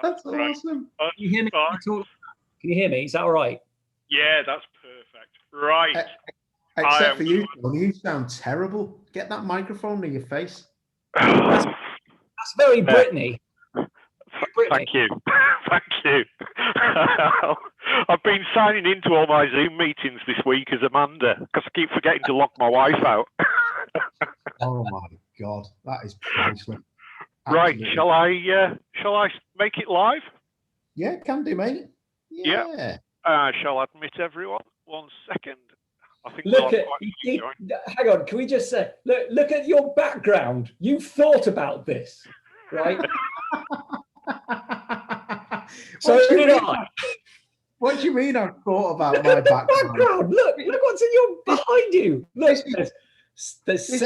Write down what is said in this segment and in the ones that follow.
That's awesome. Can you hear me? Fine. Can you hear me? Is that all right? Yeah, that's perfect. Right. Except for you, Tony, you sound terrible. Get that microphone in your face. That's very Britney. Thank you. Thank you. I've been signing into all my Zoom meetings this week as Amanda because I keep forgetting to lock my wife out. Oh my God, that is priceless. Right, shall I make it live? Yeah, can do, mate. Yeah. Shall I admit everyone? 1 second. I think Look at, hang on, can we just say, look at your background. You thought about this, right? So did I. What do you mean I've thought about my background? Look what's in your behind you. Look, there's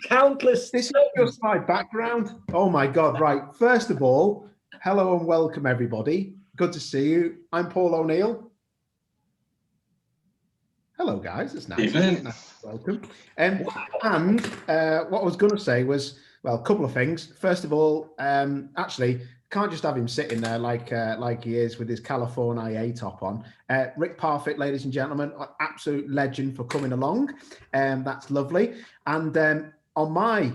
countless. This is just my background. Oh my God! Right. First of all, hello and welcome everybody. Good to see you. I'm Paul O'Neill. Hello guys. It's nice. Welcome. And what I was going to say was, well, a couple of things. First of all, actually, can't just have him sitting there like he is with his California IA top on. Rick Parfitt, ladies and gentlemen, absolute legend for coming along. That's lovely. And on my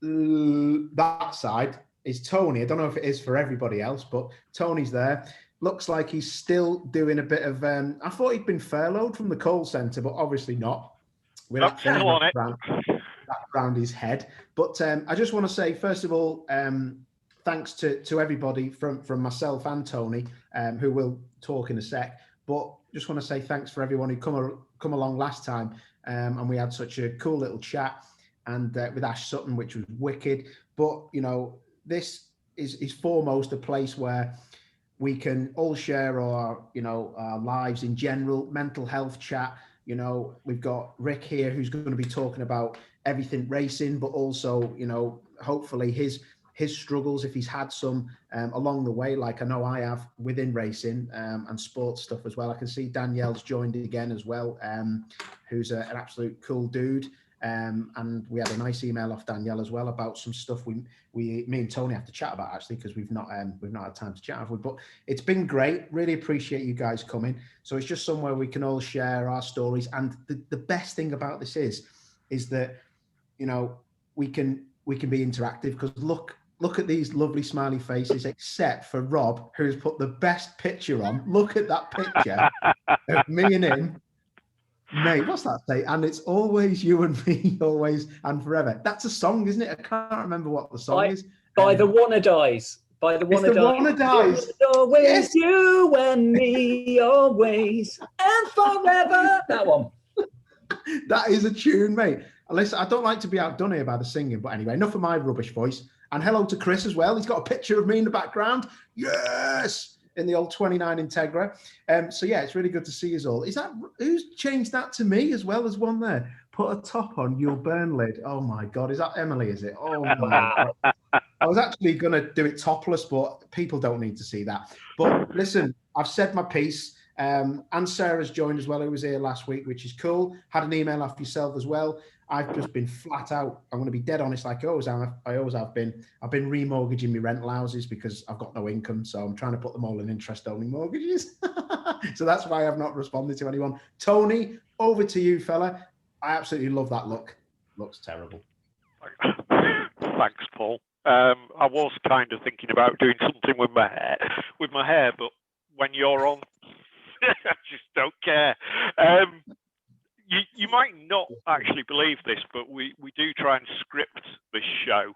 that side is Tony. I don't know if it is for everybody else, but Tony's there. Looks like he's still doing a bit of. I thought he'd been furloughed from the call centre, but obviously not. With that thing around his head. But I just want to say, first of all, thanks to everybody from myself and Tony, who will talk in a sec. But just want to say thanks for everyone who come along last time, and we had such a cool little chat and with Ash Sutton, which was wicked. But you know, this is foremost a place where we can all share our lives in general, mental health chat. You know, we've got Rick here who's going to be talking about everything racing, but also, you know, hopefully his struggles, if he's had some along the way, like I know I have within racing and sports stuff as well. I can see Danielle's joined again as well, who's an absolute cool dude. And we had a nice email off Danielle as well about some stuff me and Tony have to chat about, actually, because we've not had time to chat, have we? But it's been great. Really appreciate you guys coming. So it's just somewhere we can all share our stories. And the best thing about this is that, you know, we can be interactive, because look at these lovely smiley faces, except for Rob, who's put the best picture on. Look at that picture of me and him. Mate, what's that say? And it's always you and me, always and forever. That's a song, isn't it? I can't remember what the song is. By the Wannadies. By the Wannadies. Always yes. You and me, always and forever. That one. That is a tune, mate. Listen, I don't like to be outdone here by the singing, but anyway, enough of my rubbish voice. And hello to Chris as well. He's got a picture of me in the background. Yes, in the old 29 Integra. So yeah, it's really good to see you all. Is that who's changed that to me as well as one there? Put a top on, you'll burn lid. Oh my God, is that Emily? Is it? Oh my God. I was actually going to do it topless, but people don't need to see that. But listen, I've said my piece. And Sarah's joined as well, who was here last week, which is cool. Had an email off yourself as well. I've just been flat out. I'm going to be dead honest, like I always have been. I've been remortgaging my rental houses because I've got no income. So I'm trying to put them all in interest-only mortgages. So that's why I've not responded to anyone. Tony, over to you, fella. I absolutely love that look. Looks terrible. Thanks, Paul. I was kind of thinking about doing something with my hair, but when you're on, I just don't care. You might not actually believe this, but we do try and script this show.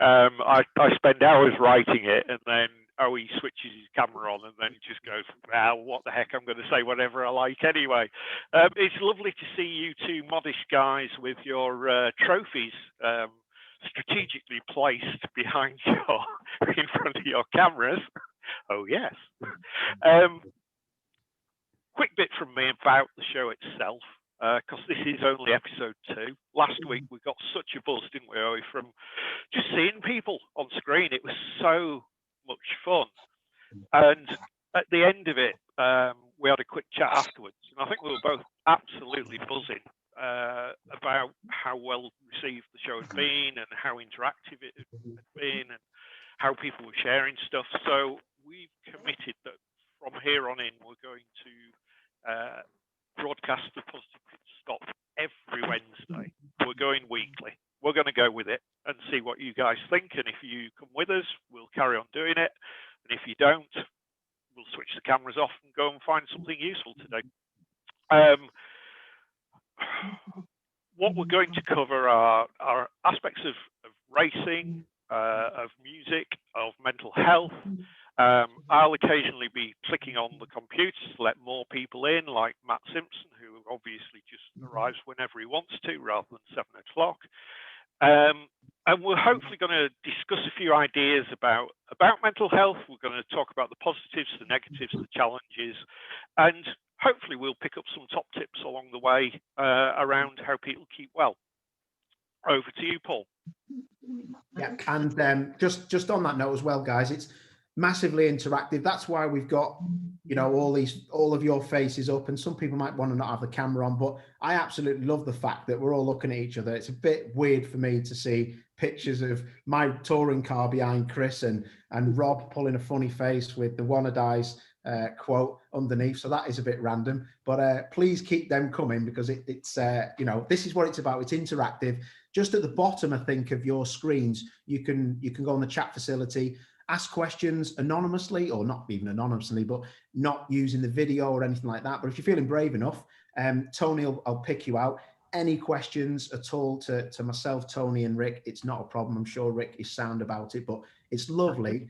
I spend hours writing it, and then he switches his camera on, and then he just goes, well, what the heck, I'm going to say whatever I like anyway. It's lovely to see you two modest guys with your trophies strategically placed behind in front of your cameras. Oh, yes. Quick bit from me about the show itself, because this is only episode 2. Last week we got such a buzz, didn't we, from just seeing people on screen. It was so much fun. And at the end of it, we had a quick chat afterwards, and I think we were both absolutely buzzing about how well received the show had been and how interactive it had been and how people were sharing stuff. So we've committed that from here on in, we're going to broadcast the Positive Pit Stop every Wednesday. We're going weekly. We're going to go with it and see what you guys think. And if you come with us, we'll carry on doing it. And if you don't, we'll switch the cameras off and go and find something useful to do. What we're going to cover are aspects of racing, of music, of mental health. I'll occasionally be clicking on the computer to let more people in, like Matt Simpson, who obviously just arrives whenever he wants to, rather than 7 o'clock. And we're hopefully going to discuss a few ideas about mental health. We're going to talk about the positives, the negatives, the challenges, and hopefully we'll pick up some top tips along the way around how people keep well. Over to you, Paul. Yeah, and just on that note as well, guys, it's massively interactive. That's why we've got, all of your faces up, and some people might want to not have the camera on, but I absolutely love the fact that we're all looking at each other. It's a bit weird for me to see pictures of my touring car behind Chris and Rob pulling a funny face with the "Wanna Dies" quote underneath. So that is a bit random, but please keep them coming, because it's this is what it's about. It's interactive. Just at the bottom, I think, of your screens, you can go on the chat facility, ask questions anonymously, or not even anonymously, but not using the video or anything like that. But if you're feeling brave enough, Tony, I'll pick you out. Any questions at all to myself, Tony, and Rick, it's not a problem. I'm sure Rick is sound about it, but it's lovely.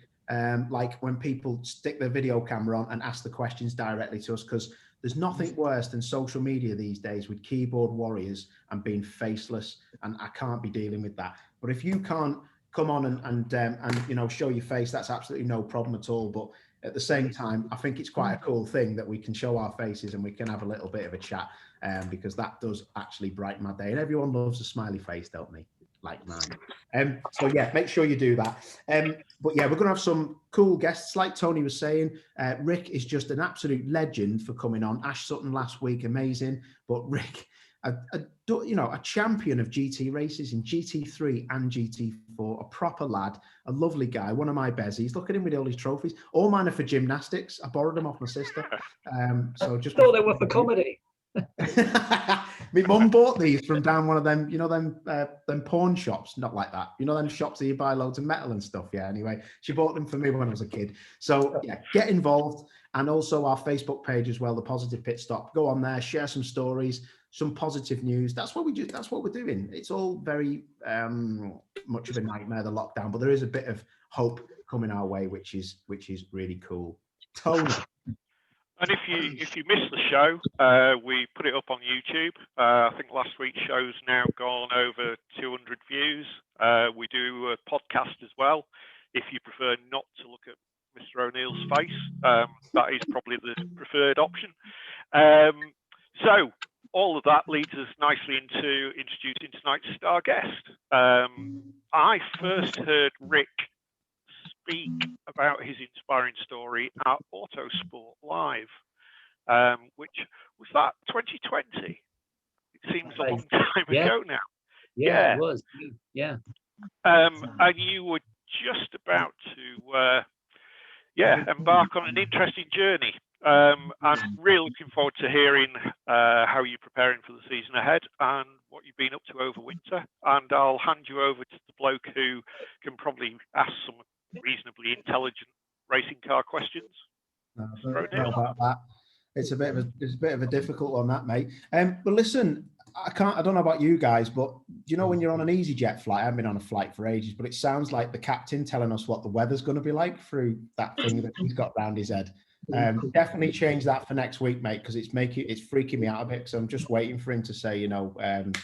Like when people stick their video camera on and ask the questions directly to us, because there's nothing worse than social media these days with keyboard warriors and being faceless, and I can't be dealing with that. But if you can't come on and show your face, that's absolutely no problem at all. But at the same time, I think it's quite a cool thing that we can show our faces and we can have a little bit of a chat, because that does actually brighten my day, and everyone loves a smiley face, don't they? Like mine. So yeah, make sure you do that. But yeah, we're going to have some cool guests, like Tony was saying. Rick is just an absolute legend for coming on. Ash Sutton last week, amazing. But Rick, a champion of GT races in GT3 and GT4, a proper lad, a lovely guy, one of my bezies. Look at him with all his trophies. All mine are for gymnastics. I borrowed them off my sister. So just thought they were for comedy. My mum bought these from down one of them, them pawn shops, not like that. Them shops that you buy loads of metal and stuff. Yeah, anyway, she bought them for me when I was a kid. So yeah, get involved. And also our Facebook page as well, the Positive Pit Stop. Go on there, share some stories, some positive news. That's what we do. That's what we're doing. It's all very much of a nightmare, the lockdown, but there is a bit of hope coming our way, which is really cool. Tony. And if you missed the show, we put it up on YouTube. I think last week's show's now gone over 200 views. We do a podcast as well. If you prefer not to look at Mr. O'Neill's face, that is probably the preferred option. So all of that leads us nicely into introducing tonight's star guest. I first heard Rick speak about his inspiring story at Autosport Live, which was that 2020. It seems a long time ago now. Yeah, it was. Yeah. And you were just about to embark on an interesting journey. I'm really looking forward to hearing how you're preparing for the season ahead and what you've been up to over winter. And I'll hand you over to the bloke who can probably ask some reasonably intelligent racing car questions. I don't know about that. It's a bit of a difficult one, that, mate. But listen, I don't know about you guys, but do when you're on an EasyJet flight? I haven't been on a flight for ages, but it sounds like the captain telling us what the weather's going to be like through that thing that he's got round his head. Definitely change that for next week, mate, because it's freaking me out a bit. So I'm just waiting for him to say,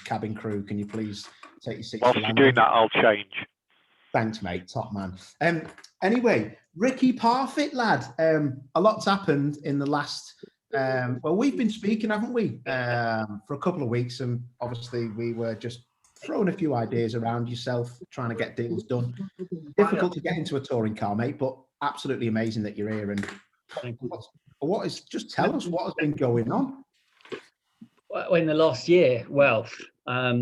cabin crew, can you please take your seats? Whilst you're doing that, I'll change. Thanks, mate. Top man. Anyway, Ricky Parfitt, lad. A lot's happened in the last. We've been speaking, haven't we, for a couple of weeks, and obviously we were just throwing a few ideas around yourself, trying to get deals done. Difficult to get into a touring car, mate, but absolutely amazing that you're here. And just tell us what has been going on. Well, in the last year, well, I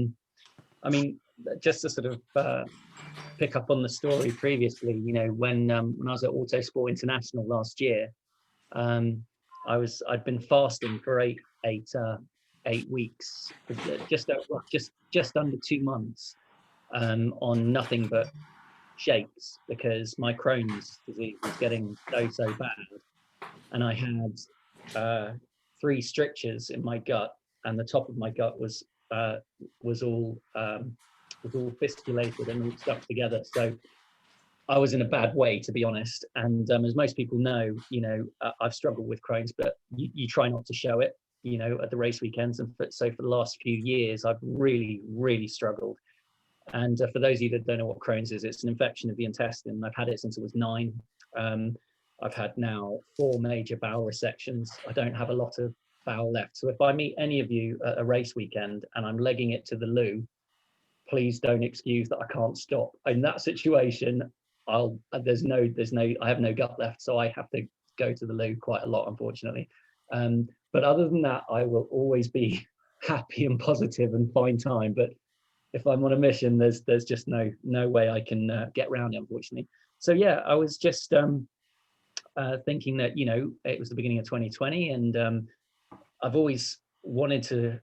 mean, just to sort of pick up on the story previously, you know, when I was at Autosport International last year, I'd been fasting for eight weeks, just under 2 months, on nothing but shakes, because my Crohn's disease was getting so bad, and I had 3 strictures in my gut, and the top of my gut was all fistulated and all stuck together. So I was in a bad way, to be honest. And as most people know, you know, I've struggled with Crohn's, but you try not to show it, you know, at the race weekends. And so for the last few years, I've really struggled. And for those of you that don't know what Crohn's is, it's an infection of the intestine. I've had it since I was 9. I've had now 4 major bowel resections. I don't have a lot of bowel left. So if I meet any of you at a race weekend and I'm legging it to the loo, please don't excuse that I can't stop. In that situation, I have no gut left, so I have to go to the loo quite a lot, unfortunately. But other than that, I will always be happy and positive and find time. But if I'm on a mission, there's just no way I can get around it, unfortunately. So yeah, I was just thinking that, you know, it was the beginning of 2020, and I've always wanted to,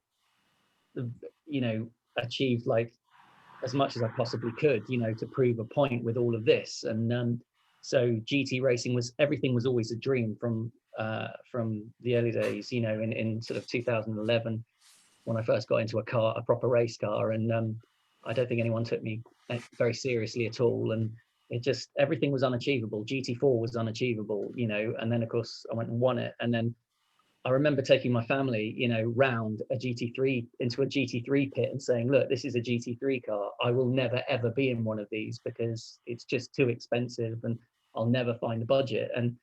you know, achieve like as much as I possibly could, you know, to prove a point with all of this. And so GT racing everything was always a dream from the early days, you know, in sort of 2011, when I first got into a proper race car. And I don't think anyone took me very seriously at all. And everything was unachievable. GT4 was unachievable, you know, and then of course I went and won it. And then I remember taking my family, you know, round into a GT3 pit and saying, look, this is a GT3 car. I will never, ever be in one of these because it's just too expensive and I'll never find the budget. And,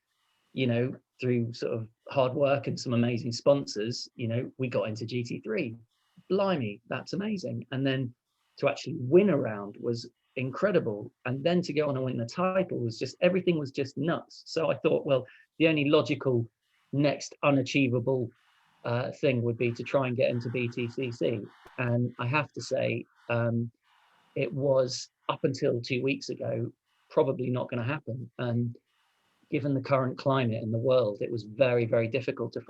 you know, through sort of hard work and some amazing sponsors, you know, we got into GT3. Blimey, that's amazing. And then to actually win a round was incredible. And then to go on and win the title was everything was just nuts. So I thought, well, the only logical next unachievable thing would be to try and get into BTCC. And I have to say, it was, up until 2 weeks ago, probably not going to happen. And given the current climate in the world, it was very, very difficult to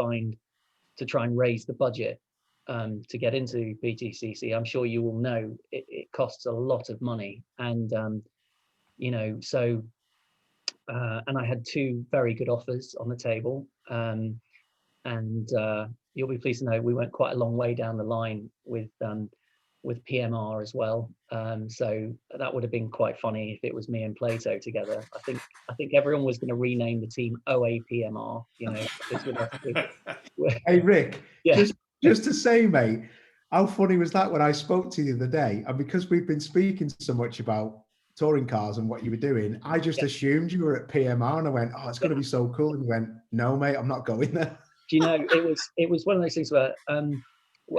try and raise the budget to get into BTCC. I'm sure you all know it costs a lot of money. And, you know, so, and I had 2 very good offers on the table. And you'll be pleased to know we went quite a long way down the line with PMR as well. So that would have been quite funny if it was me and Plato together. I think everyone was going to rename the team OAPMR, you know. Hey Rick, yeah. just to say, mate, how funny was that when I spoke to you the other day? And because we've been speaking so much about touring cars and what you were doing, I just assumed you were at PMR, and I went, oh, it's going to be so cool. And you went, no, mate, I'm not going there. Do you know, it was one of those things where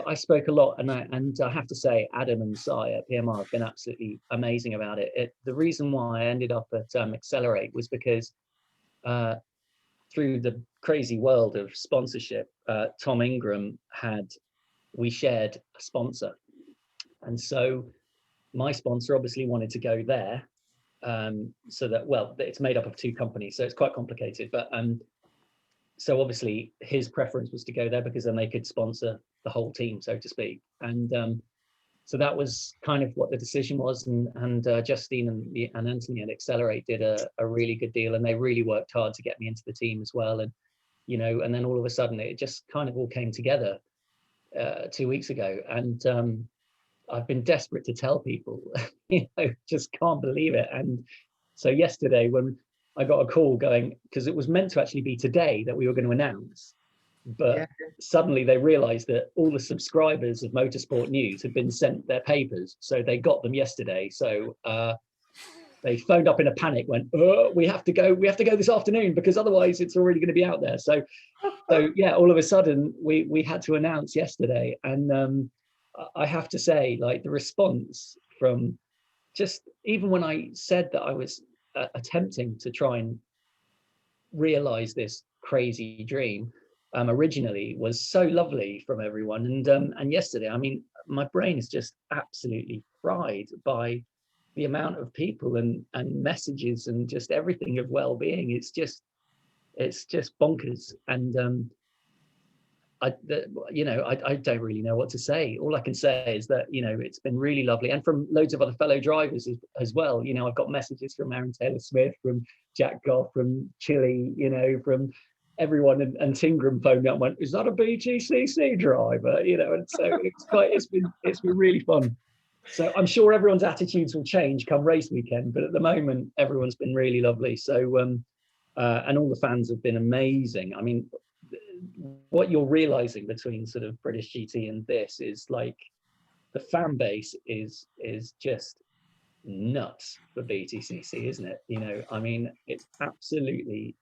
I spoke a lot, and I have to say, Adam and Si at PMR have been absolutely amazing about it. The reason why I ended up at Accelerate was because through the crazy world of sponsorship, Tom Ingram we shared a sponsor, and so my sponsor obviously wanted to go there, so that, well, it's made up of 2 companies, so it's quite complicated, but so obviously his preference was to go there because then they could sponsor the whole team, so to speak. And so that was kind of what the decision was. And Justine and Anthony at Accelerate did a really good deal, and they really worked hard to get me into the team as well. And, you know, and then all of a sudden it just kind of all came together 2 weeks ago. And I've been desperate to tell people, you know, just can't believe it. And so yesterday when I got a call going, because it was meant to actually be today that we were going to announce, but suddenly they realized that all the subscribers of Motorsport News had been sent their papers, so they got them yesterday. So they phoned up in a panic, went, oh, we have to go this afternoon because otherwise it's already going to be out there. So yeah, all of a sudden we had to announce yesterday. And I have to say, like, the response from, just even when I said that I was attempting to try and realize this crazy dream, originally was so lovely from everyone. And yesterday, I mean, my brain is just absolutely fried by the amount of people and messages and just everything of well-being. It's just bonkers. And I don't really know what to say. All I can say is that, it's been really lovely. And from loads of other fellow drivers as well. I've got messages from Aaron Taylor-Smith, from Jack Goff, from Chile, from everyone, and Tingram phoned me up and went, "Is that a BTCC driver?" And so it's been really fun. So I'm sure everyone's attitudes will change come race weekend, but at the moment everyone's been really lovely. So and all the fans have been amazing. I mean, what you're realizing between sort of British GT and this is like the fan base is just nuts for BTCC, isn't it? I mean, it's absolutely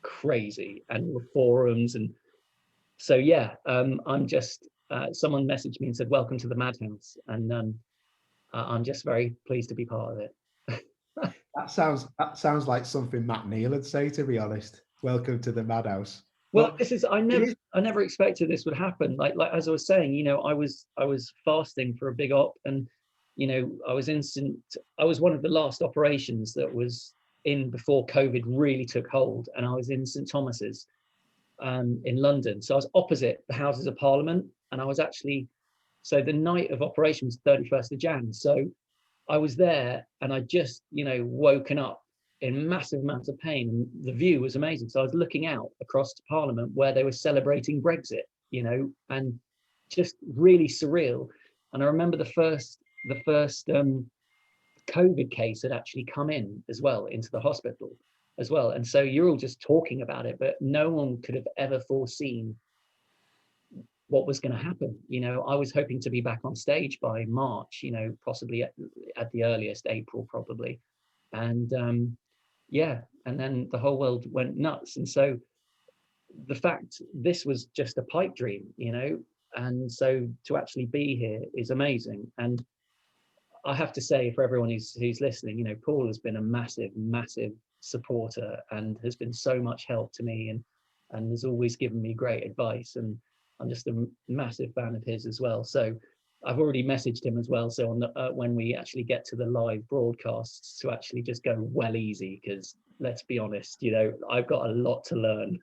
crazy, and the forums. And so I'm just someone messaged me and said, "Welcome to the madhouse," and I'm just very pleased to be part of it. That sounds like something Matt Neal would say, to be honest. Welcome to the madhouse. Well, this is I never expected this would happen. Like as I was saying, I was fasting for a big op, and I was one of the last operations that was in before COVID really took hold, and I was in St Thomas's in London. So I was opposite the Houses of Parliament, and I was actually, so the night of operation was 31st of Jan. So I was there, and I just woken up in massive amounts of pain, and the view was amazing. So I was looking out across to Parliament where they were celebrating Brexit, and just really surreal. And I remember the first COVID case had actually come in as well into the hospital as well. And so you're all just talking about it, but no one could have ever foreseen what was going to happen. I was hoping to be back on stage by March, possibly at the earliest April, probably. And and then the whole world went nuts. And so the fact this was just a pipe dream, and so to actually be here is amazing. And I have to say, for everyone who's listening, Paul has been a massive supporter and has been so much help to me, and has always given me great advice. And I'm just a massive fan of his as well. So I've already messaged him as well. So on the, when we actually get to the live broadcasts, to actually just go well easy, because let's be honest, I've got a lot to learn.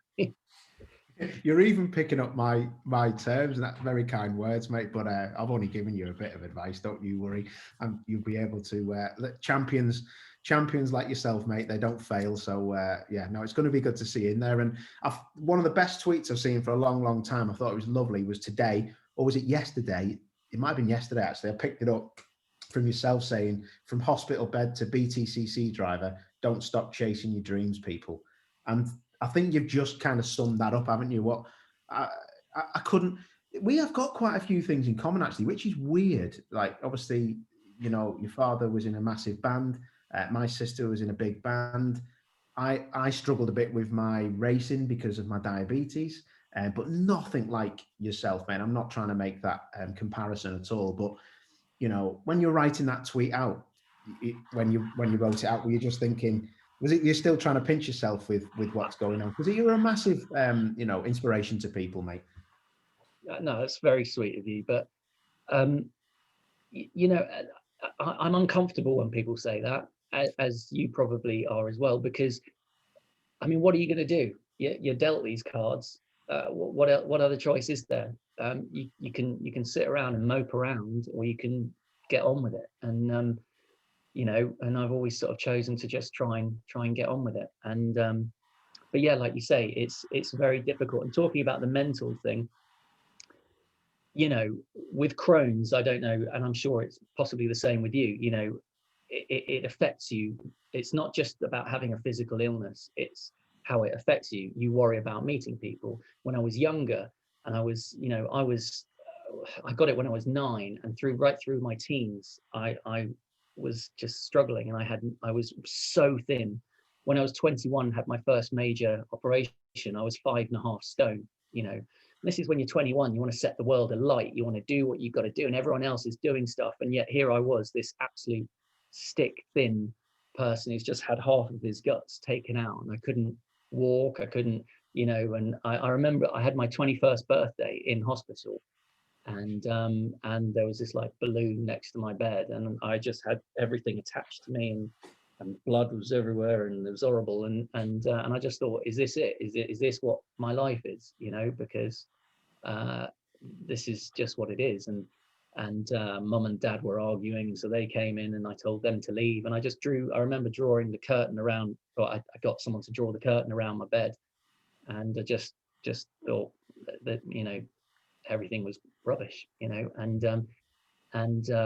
You're even picking up my terms, and that's very kind words, mate. But I've only given you a bit of advice. Don't you worry, and you'll be able to. Champions like yourself, mate, they don't fail. So it's going to be good to see you in there. And one of the best tweets I've seen for a long time, I thought it was lovely, was today, or was it yesterday? It might have been yesterday, actually. I picked it up from yourself saying, "From hospital bed to BTCC driver, don't stop chasing your dreams, people." And I think you've just kind of summed that up, haven't you? What I couldn't. We have got quite a few things in common, actually, which is weird. Like, obviously, your father was in a massive band. My sister was in a big band. I struggled a bit with my racing because of my diabetes, but nothing like yourself, man. I'm not trying to make that comparison at all. But when you're writing that tweet out, when you wrote it out, were you just thinking? Was it you're still trying to pinch yourself with what's going on? Because you're a massive, inspiration to people, mate. No, that's very sweet of you. But, I'm uncomfortable when people say that, as you probably are as well, because, I mean, what are you going to do? You're dealt these cards. What other choice is there? You can sit around and mope around, or you can get on with it. And and I've always sort of chosen to just try and get on with it. And but yeah, like you say, it's very difficult. And talking about the mental thing, with Crohn's, I don't know, and I'm sure it's possibly the same with you. It affects you. It's not just about having a physical illness, it's how it affects you. You worry about meeting people. When I was younger, and I got it when I was 9, and right through my teens, I was just struggling, and I was so thin. When I was 21, had my first major operation, I was 5.5 stone. This is when you're 21, you want to set the world alight, you want to do what you've got to do, and everyone else is doing stuff, and yet here I was, this absolute stick thin person who's just had half of his guts taken out, and I couldn't walk, I couldn't And I remember I had my 21st birthday in hospital, and there was this like balloon next to my bed, and I just had everything attached to me, and blood was everywhere, and it was horrible, and I just thought, is this it? Is this what my life is? Because this is just what it is. And mum and dad were arguing, so they came in, and I told them to leave, and I remember drawing the curtain around, or I got someone to draw the curtain around my bed, and I just thought that everything was rubbish, and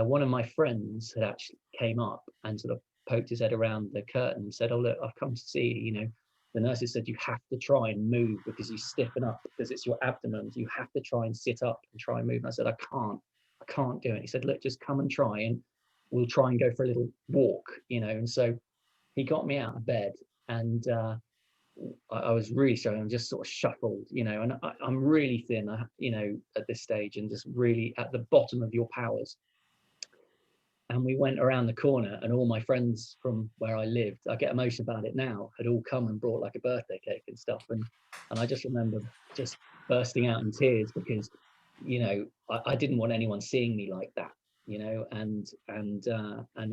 one of my friends had actually came up and sort of poked his head around the curtain and said, "Oh, look, I've come to see you. The nurses said you have to try and move because you stiffen up, because it's your abdomen. You have to try and sit up and try and move." And I said, I can't do it. He said, "Look, just come and try, and we'll try and go for a little walk, And so he got me out of bed, and I was really struggling, just sort of shuffled, and I'm really thin, at this stage, and just really at the bottom of your powers. And we went around the corner, and all my friends from where I lived, I get emotional about it now, had all come and brought like a birthday cake and stuff. And I just remember just bursting out in tears because, I didn't want anyone seeing me like that, and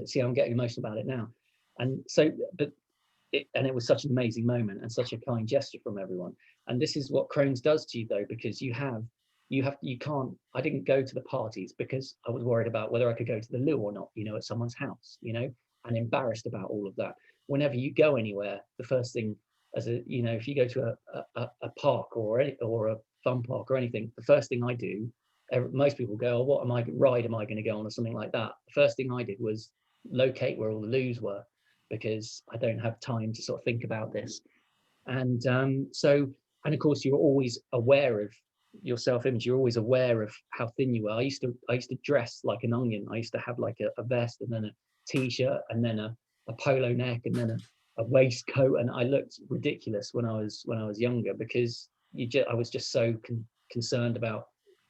see, I'm getting emotional about it now. And so, it was such an amazing moment and such a kind gesture from everyone. And this is what Crohn's does to you, though, because you can't. I didn't go to the parties because I was worried about whether I could go to the loo or not, at someone's house, and embarrassed about all of that. Whenever you go anywhere, the first thing, if you go to a park or a fun park or anything, the first thing I do, most people go, "Oh, what ride am I going to go on?" or something like that. The first thing I did was locate where all the loos were, because I don't have time to sort of think about this. And and of course, you're always aware of your self-image. You're always aware of how thin you are. I used to dress like an onion. I used to have like a vest, and then a t-shirt, and then a polo neck, and then a waistcoat, and I looked ridiculous when I was younger, because I was just so concerned about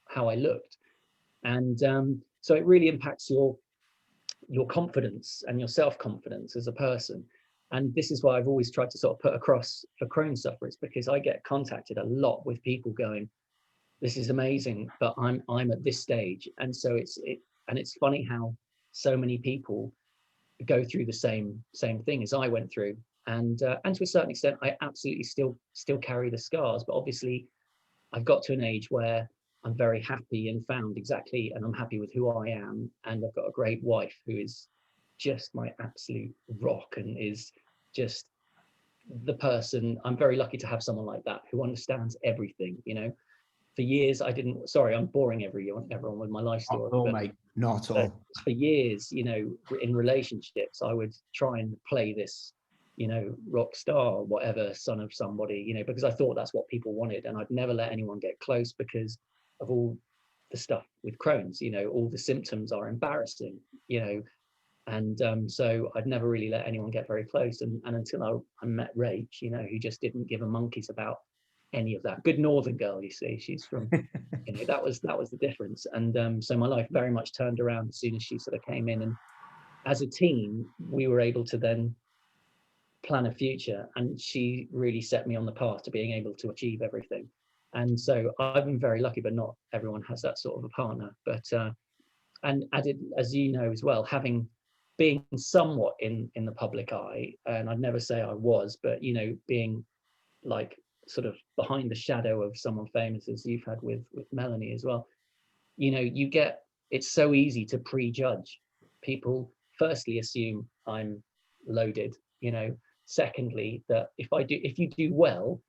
how I looked. And so it really impacts your confidence and your self-confidence as a person. And this is why I've always tried to sort of put across for Crohn's sufferers, because I get contacted a lot with people going, "This is amazing, but I'm at this stage." And so it's funny how so many people go through the same thing as I went through. And to a certain extent, I absolutely still carry the scars, but obviously I've got to an age where I'm very happy and found exactly, and I'm happy with who I am. And I've got a great wife who is just my absolute rock, and is just the person. I'm very lucky to have someone like that who understands everything, For years, sorry, I'm boring everyone with my life story. Not at all, mate. Not at all. For years, in relationships, I would try and play this, rock star, whatever, son of somebody, because I thought that's what people wanted. And I'd never let anyone get close because of all the stuff with Crohn's, all the symptoms are embarrassing, and so I'd never really let anyone get very close. And until I met Rach, who just didn't give a monkey's about any of that. Good northern girl, you see, she's from, that was the difference. And so my life very much turned around as soon as she sort of came in. And as a team, we were able to then plan a future, and she really set me on the path to being able to achieve everything. And so I've been very lucky, but not everyone has that sort of a partner. But and added, as you know as well, being somewhat in the public eye, and I'd never say I was, but being like sort of behind the shadow of someone famous, as you've had with Melanie as well, it's so easy to prejudge. People firstly assume I'm loaded, secondly, that if you do well,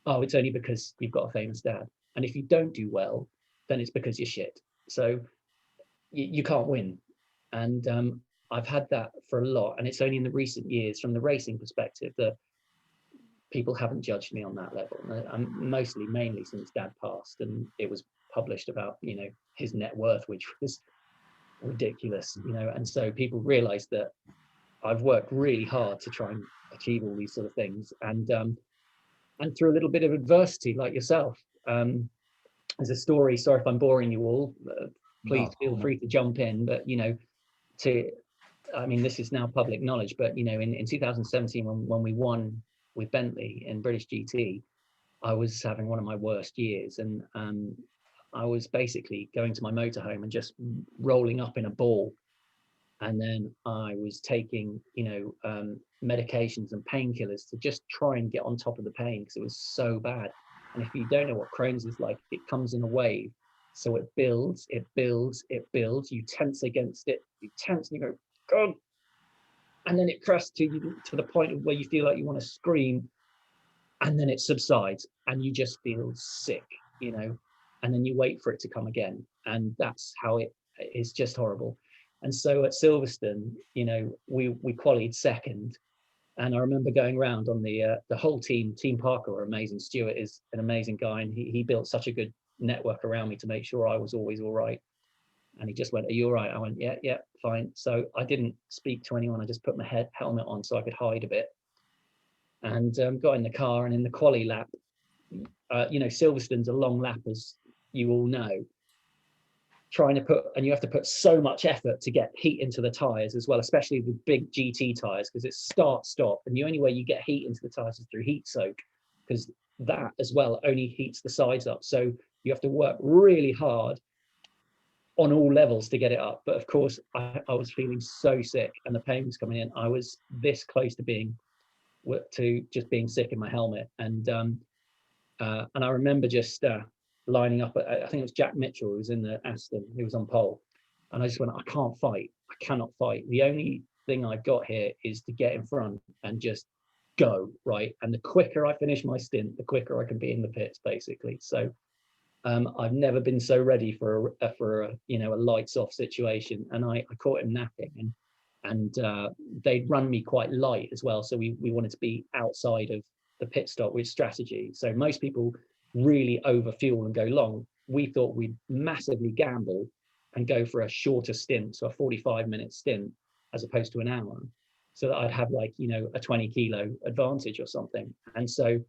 oh, it's only because you've got a famous dad. And if you don't do well, then it's because you're shit. So you can't win. And I've had that for a lot. And it's only in the recent years, from the racing perspective, that people haven't judged me on that level. Mainly since Dad passed, and it was published about, his net worth, which was ridiculous, and so people realized that I've worked really hard to try and achieve all these sort of things. And through a little bit of adversity, like yourself. There's a story, sorry if I'm boring you all, please feel free to jump in, but this is now public knowledge, but in 2017 when we won with Bentley in British GT, I was having one of my worst years, and I was basically going to my motorhome and just rolling up in a ball. And then I was taking, medications and painkillers to just try and get on top of the pain, because it was so bad. And if you don't know what Crohn's is like, it comes in a wave. So it builds, it builds, it builds. You tense against it, you tense and you go, God. And then it crests to the point of where you feel like you want to scream. And then it subsides and you just feel sick, and then you wait for it to come again. And that's how it is, just horrible. And so at Silverstone, we qualied second. And I remember going around on the whole team. Team Parker were amazing. Stuart is an amazing guy, and he built such a good network around me to make sure I was always all right. And he just went, "Are you all right?" I went, "Yeah, fine." So I didn't speak to anyone. I just put my helmet on so I could hide a bit, and got in the car. And in the quali lap, Silverstone's a long lap, as you all know. And you have to put so much effort to get heat into the tires as well, especially the big GT tires, because it's start stop, and the only way you get heat into the tires is through heat soak, because that as well only heats the sides up. So you have to work really hard on all levels to get it up. But of course, I was feeling so sick and the pain was coming in. I was this close to just being sick in my helmet. And I remember just lining up. I think it was Jack Mitchell who was in the Aston, who was on pole. And I just went, I can't fight. I cannot fight. The only thing I've got here is to get in front and just go, right? And the quicker I finish my stint, the quicker I can be in the pits, basically. So I've never been so ready for a lights off situation. And I caught him napping, and they'd run me quite light as well. So we wanted to be outside of the pit stop with strategy. So most people really over fuel and go long. We thought we'd massively gamble and go for a shorter stint, so a 45-minute stint as opposed to an hour, so that I'd have a 20 kilo advantage or something. And so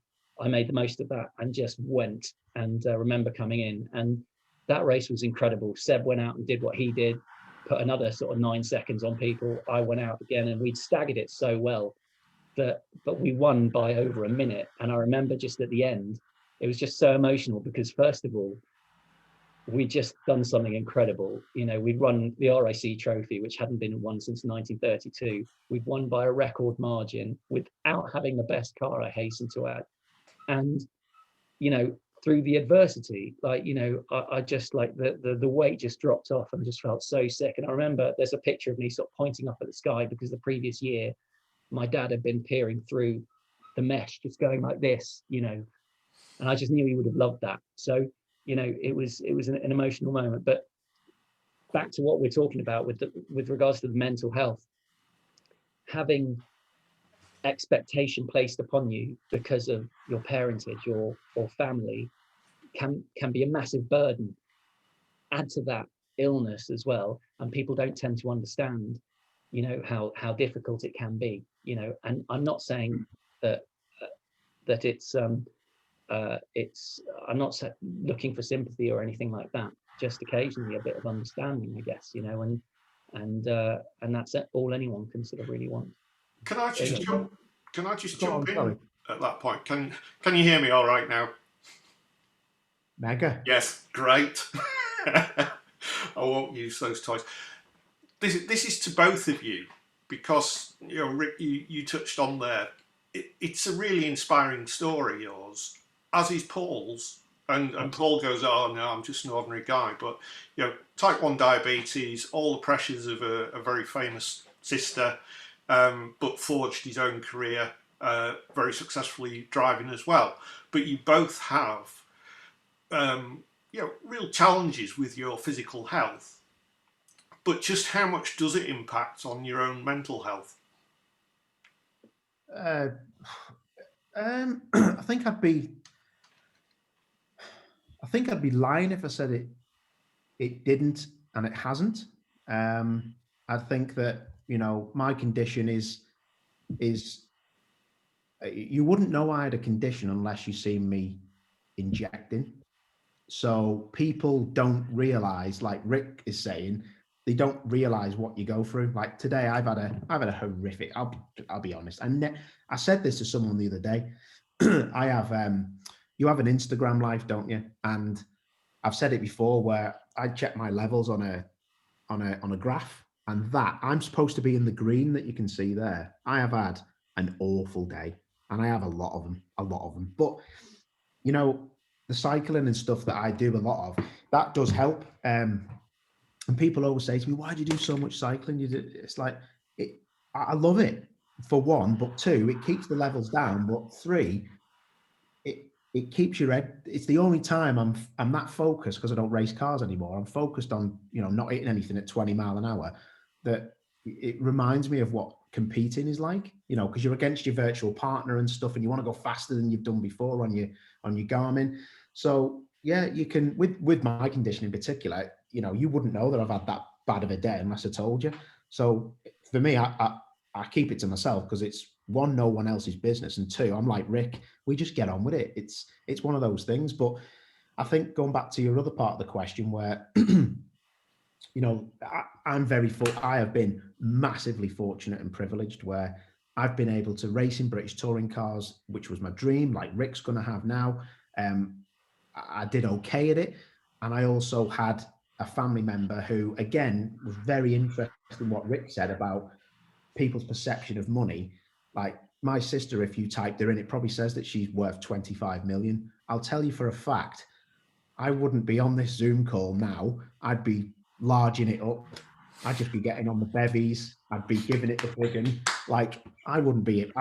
I made the most of that and just went, and remember coming in, and that race was incredible. Seb went out and did what he did, put another sort of 9 seconds on people. I went out again, and we'd staggered it so well but we won by over a minute. And I remember just at the end, it was just so emotional, because first of all, we'd just done something incredible. We'd won the RIC trophy, which hadn't been won since 1932. We'd won by a record margin without having the best car, I hasten to add. And, through the adversity, I just the weight just dropped off, and I just felt so sick. And I remember there's a picture of me sort of pointing up at the sky, because the previous year, my dad had been peering through the mesh, just going like this, and I just knew he would have loved that. So, it was an emotional moment. But back to what we're talking about with regards to the mental health, having expectation placed upon you because of your parentage or family can be a massive burden. Add to that illness as well, and people don't tend to understand how difficult it can be, and I'm not saying that it's I'm not looking for sympathy or anything like that, just occasionally a bit of understanding, I guess, and that's all anyone can sort of really want. Can I just jump in at that point? Can you hear me all right now? Mega. Yes, great. I won't use those toys. This is to both of you, because Rick, you touched on there. It's a really inspiring story, yours, as is Paul's. And Paul goes, "Oh no, I'm just an ordinary guy." But type 1 diabetes, all the pressures of a very famous sister, but forged his own career very successfully driving as well. But you both have real challenges with your physical health. But just how much does it impact on your own mental health? I think I'd be lying if I said it didn't, and it hasn't. I think that my condition is you wouldn't know I had a condition unless you see me injecting. So people don't realize, like Rick is saying, they don't realize what you go through. Like today, I've had a horrific. I'll be honest. I said this to someone the other day. I have, you have an Instagram life, don't you? And I've said it before, where I check my levels on a graph, and that I'm supposed to be in the green that you can see there. I have had an awful day, and I have a lot of them. But you know, the cycling and stuff that I do a lot of, that does help. And people always say to me, "Why do you do so much cycling?" It's like, I love it, for one, but two, it keeps the levels down. But three, it keeps your head. It's the only time I'm that focused, because I don't race cars anymore. I'm focused on, you know, not hitting anything at 20 mile an hour. That it reminds me of what competing is like, you know, because you're against your virtual partner and stuff, and you want to go faster than you've done before on your Garmin. So yeah, you can, with my condition in particular, you know, you wouldn't know that I've had that bad of a day unless I told you. So for me, I keep it to myself, because it's, one, no one else's business, and two, I'm like Rick, we just get on with it. It's one of those things. But I think, going back to your other part of the question, where you know, I have been massively fortunate and privileged, where I've been able to race in British touring cars, which was my dream, like Rick's going to have now. I did okay at it, and I also had a family member who, again, was very interested in what Rick said about people's perception of money. Like my sister, if you typed her in, it probably says that she's worth 25 million. I'll tell you for a fact, I wouldn't be on this Zoom call now. I'd be larging it up. I'd just be getting on the bevies. I'd be giving it the friggin', like, I wouldn't be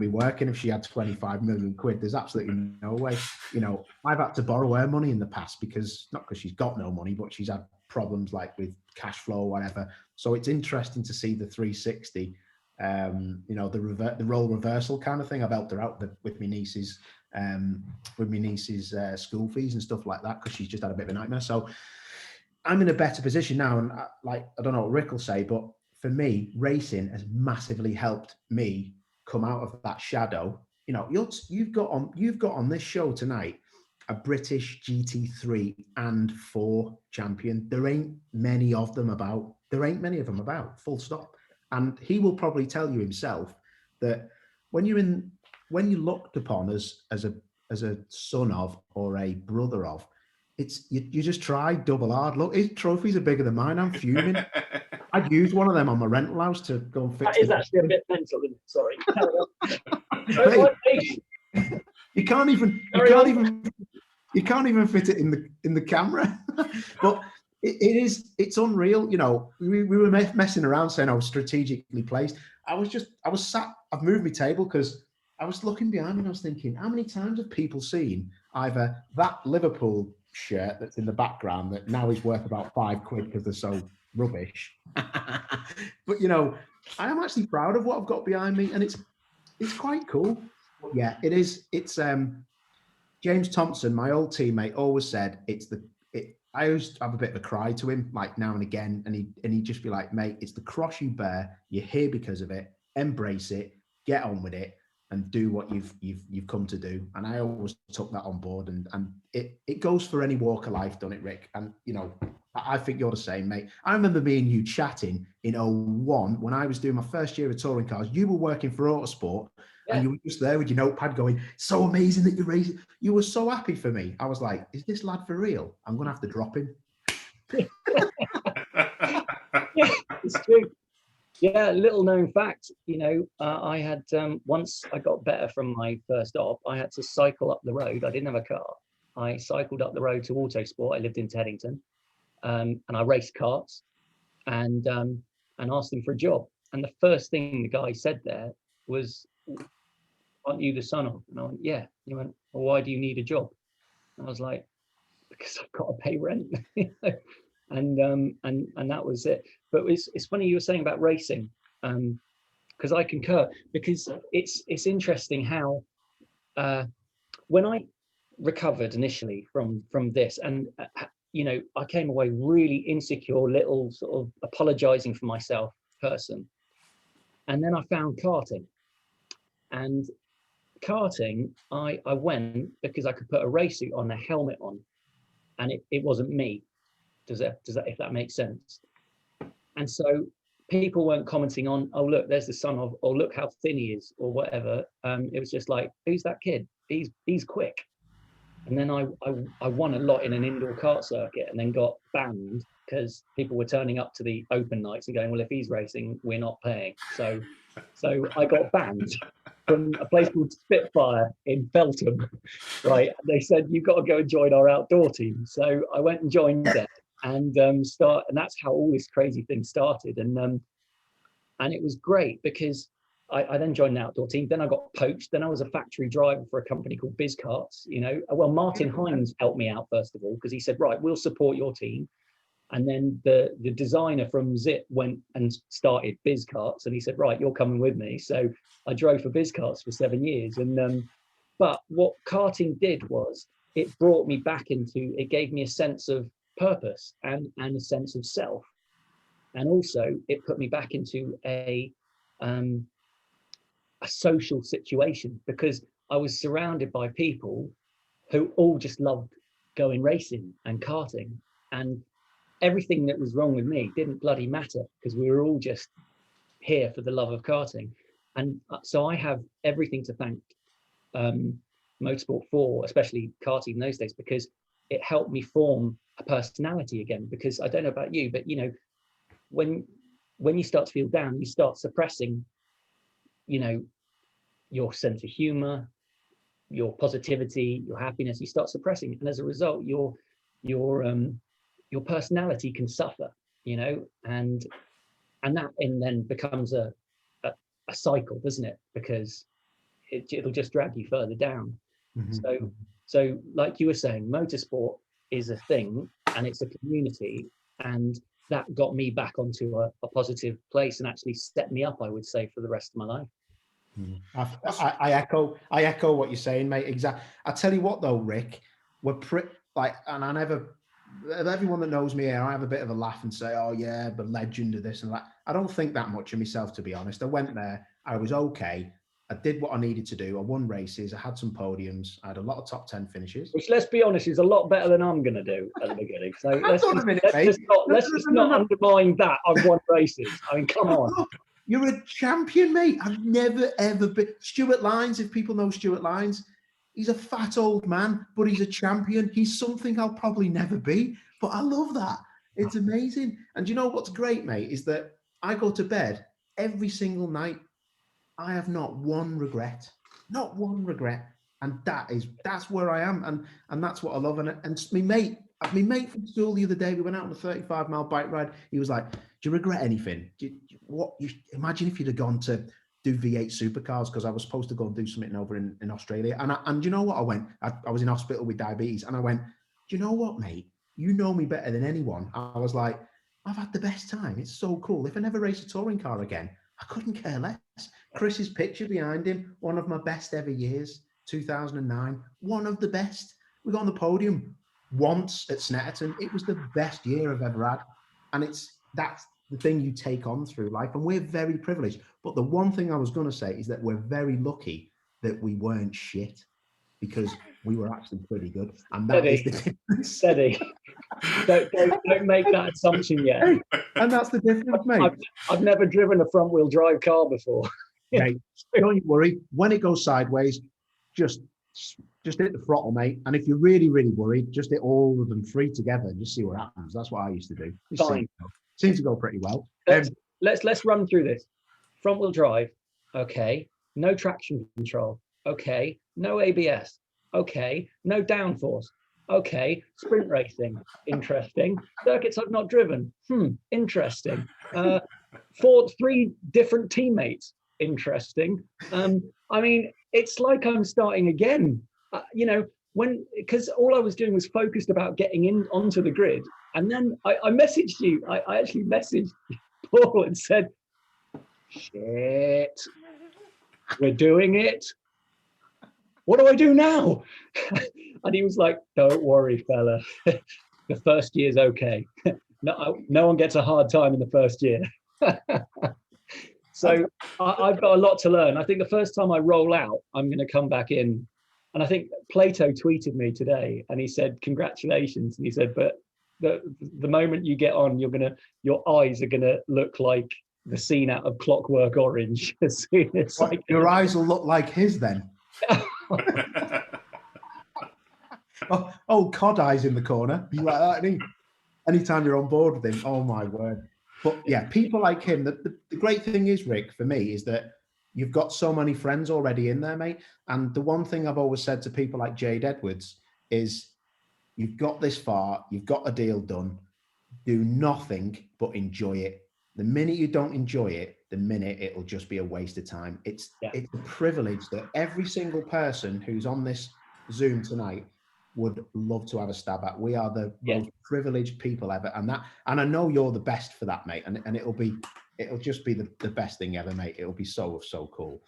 working if she had 25 million quid. There's absolutely no way. You know, I've had to borrow her money in the past, because not because she's got no money, but she's had problems like with cash flow or whatever. So it's interesting to see the 360, you know, the role reversal kind of thing. I've helped her out with my niece's school fees and stuff like that, because she's just had a bit of a nightmare. So I'm in a better position now, and I don't know what Rick will say, but for me, racing has massively helped me come out of that shadow. You know, you've got on this show tonight a British GT3 and 4 champion. There ain't many of them about. Full stop. And he will probably tell you himself that when you're looked upon as a son of, or a brother of, it's you just try double hard. Look, his trophies are bigger than mine. I'm fuming. I'd use one of them on my rental house to go and fix. That is actually a bit mental, isn't it? Sorry. You can't even fit it in the camera. But it's unreal. You know, we were messing around saying I was strategically placed. I was sat. I've moved my table because I was looking behind me and I was thinking, how many times have people seen either that Liverpool shirt that's in the background that now is worth about £5 because they're so rubbish. But you know, I am actually proud of what I've got behind me, and it's quite cool. But yeah, it is. It's James Thompson, my old teammate, always said I always have a bit of a cry to him, like now and again, and he'd just be like, mate, it's the cross you bear. You're here because of it. Embrace it. Get on with it. And do what you've come to do. And I always took that on board, and it goes for any walk of life, doesn't it, Rick? And you know, I think you're the same, mate. I remember me and you chatting in 2001 when I was doing my first year of touring cars. You were working for Autosport, yeah. And you were just there with your notepad going, so amazing that you're racing. You were so happy for me. I was like, is this lad for real? I'm gonna have to drop him. Yeah, it's true. Yeah, little known fact, you know, I had, once I got better from my first op, I had to cycle up the road. I didn't have a car. I cycled up the road to Autosport. I lived in Teddington, and I raced karts and asked them for a job. And the first thing the guy said there was, aren't you the son of? And I went, yeah. He went, well, why do you need a job? And I was like, because I've got to pay rent. And that was it. But it's funny you were saying about racing, because I concur, because it's interesting how when I recovered initially from this, and you know, I came away really insecure, little sort of apologizing for myself person, and then I found karting, and karting I went because I could put a race suit on, a helmet on, and it wasn't me. Does that, if that makes sense? And so people weren't commenting on, oh look, there's the son of, or look how thin he is, or whatever. It was just like, who's that kid? He's quick. And then I won a lot in an indoor kart circuit, and then got banned because people were turning up to the open nights and going, well, if he's racing, we're not paying. So I got banned from a place called Spitfire in Feltham, right? And they said, you've got to go and join our outdoor team. So I went and joined there, and and that's how all this crazy thing started. And it was great because I then joined an outdoor team. Then I got poached. Then I was a factory driver for a company called BizKarts. Well, Martin Hines helped me out first of all, because he said, right, we'll support your team. And then the designer from Zip went and started BizKarts, and he said, right, you're coming with me. So I drove for BizKarts for 7 years. And but what karting did was it brought me back it gave me a sense of purpose and a sense of self. And also it put me back into a social situation, because I was surrounded by people who all just loved going racing and karting, and everything that was wrong with me didn't bloody matter, because we were all just here for the love of karting. And so I have everything to thank motorsport for, especially karting in those days, because it helped me form a personality again. Because I don't know about you, but when you start to feel down, you start suppressing your sense of humor, your positivity, your happiness. You start suppressing, and as a result, your personality can suffer, and that then becomes a cycle, doesn't it? Because it'll just drag you further down. Mm-hmm. So like you were saying, motorsport is a thing, and it's a community, and that got me back onto a positive place, and actually set me up, I would say, for the rest of my life. I echo what you're saying, mate. Exactly. I tell you what, though, Rick, and I never. Everyone that knows me here, I have a bit of a laugh and say, "Oh yeah, the legend of this and that." I don't think that much of myself, to be honest. I went there, I was okay. I did what I needed to do. I won races. I had some podiums. I had a lot of top 10 finishes. Which, let's be honest, is a lot better than I'm going to do at the beginning. So let's just not undermine that. I've won races. I mean, come on. You're a champion, mate. I've never, ever been. Stuart Lyons, if people know Stuart Lyons, he's a fat old man, but he's a champion. He's something I'll probably never be, but I love that. It's amazing. And you know what's great, mate, is that I go to bed every single night. I have not one regret, and that's where I am, and that's what I love. And my mate from school the other day, we went out on a 35-mile bike ride. He was like, "Do you regret anything? Imagine if you'd have gone to do V8 supercars," because I was supposed to go and do something over in Australia. And you know what? I was in hospital with diabetes, and I went, "Do you know what, mate? You know me better than anyone." I was like, "I've had the best time. It's so cool. If I never race a touring car again, I couldn't care less." Chris's picture behind him, one of my best ever years, 2009, one of the best. We got on the podium once at Snetterton. It was the best year I've ever had. And that's the thing you take on through life. And we're very privileged. But the one thing I was going to say is that we're very lucky that we weren't shit, because we were actually pretty good. And that is the difference. Steady. Don't make that assumption yet. And that's the difference, mate. I've never driven a front-wheel drive car before. Mate, don't worry. When it goes sideways, just hit the throttle, mate. And if you're really, really worried, just hit all of them three together and just see what happens. That's what I used to do. It seems to go pretty well. Let's run through this. Front-wheel drive, okay. No traction control, okay. No ABS, okay. No downforce, okay. Sprint racing, interesting. Circuits I've not driven, interesting. 3 different teammates, interesting. I mean, it's like I'm starting again. Because all I was doing was focused about getting onto the grid, and then I messaged you. I actually messaged Paul and said, "Shit, we're doing it. What do I do now?" And he was like, "Don't worry, fella. The first year's okay. No one gets a hard time in the first year." So I've got a lot to learn. I think the first time I roll out, I'm going to come back in. And I think Plato tweeted me today, and he said, "Congratulations." And he said, "But the moment you get on, your eyes are gonna look like the scene out of Clockwork Orange." As soon as your eyes will look like his then. old Cod Eyes in the corner. He's like that, isn't he? Anytime you're on board with him, oh my word. But yeah, people like him, the great thing is, Rick, for me, is that you've got so many friends already in there, mate. And the one thing I've always said to people like Jade Edwards is, you've got this far, you've got a deal done, do nothing but enjoy it. The minute you don't enjoy it, the minute it'll just be a waste of time. It's a privilege that every single person who's on this Zoom tonight would love to have a stab at. We are the most privileged people ever, and I know you're the best for that, mate. And it'll just be the best thing ever, mate. It'll be so cool.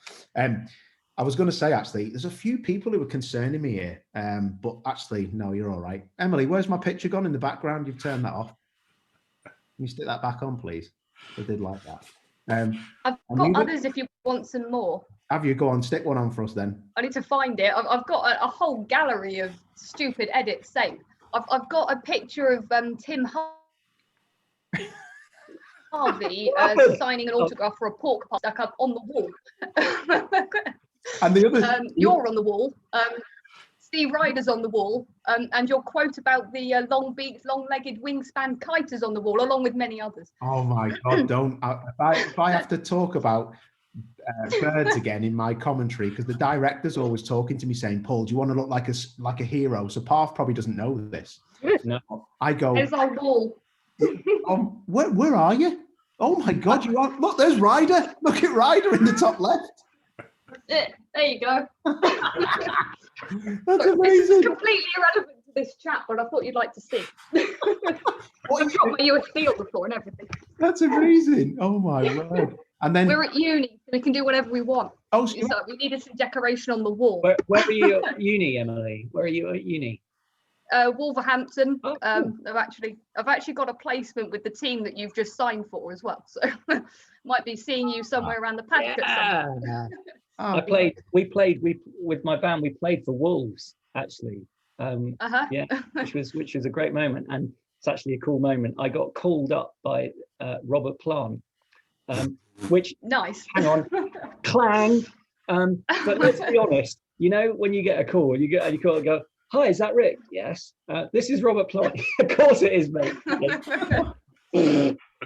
I was going to say, actually, there's a few people who are concerning me here, but actually, no, you're all right. Emily, where's my picture gone in the background? You've turned that off. Can you stick that back on, please? I did like that. I've got others if you want some more. Have you? Go on, stick one on for us then. I need to find it. I've got a whole gallery of stupid edits saved. I've got a picture of Tim Harvey signing an autograph for a pork pie stuck up on the wall. And the other, you're on the wall. Steve Ryder's on the wall, and your quote about the long-legged wingspan kiters on the wall, along with many others. Oh my God! Don't. If I have to talk about birds again in my commentary, because the director's always talking to me saying, "Paul, do you want to look like a hero?" So Parth probably doesn't know this. No. I go. There's our wall. Where are you? Oh my God! You are. Look, there's Ryder. Look at Ryder in the top left. There you go. That's amazing. This is completely irrelevant to this chat, but I thought you'd like to see. I've got my USB on the floor and everything. That's amazing. Oh my word. And then we're at uni, so we can do whatever we want. Oh, so we needed some decoration on the wall. Where are you at uni, Emily? Where are you at uni? Wolverhampton. Oh, cool. I've actually got a placement with the team that you've just signed for as well. So might be seeing you somewhere around the paddock. Yeah. We played with my band. We played for Wolves actually. Yeah, which was a great moment, and it's actually a cool moment. I got called up by Robert Plant, which nice. Hang on, clang. But let's be honest. You know, when you get a call, you call and go, "Hi, is that Rick?" Yes. This is Robert Plant. Of course it is, mate.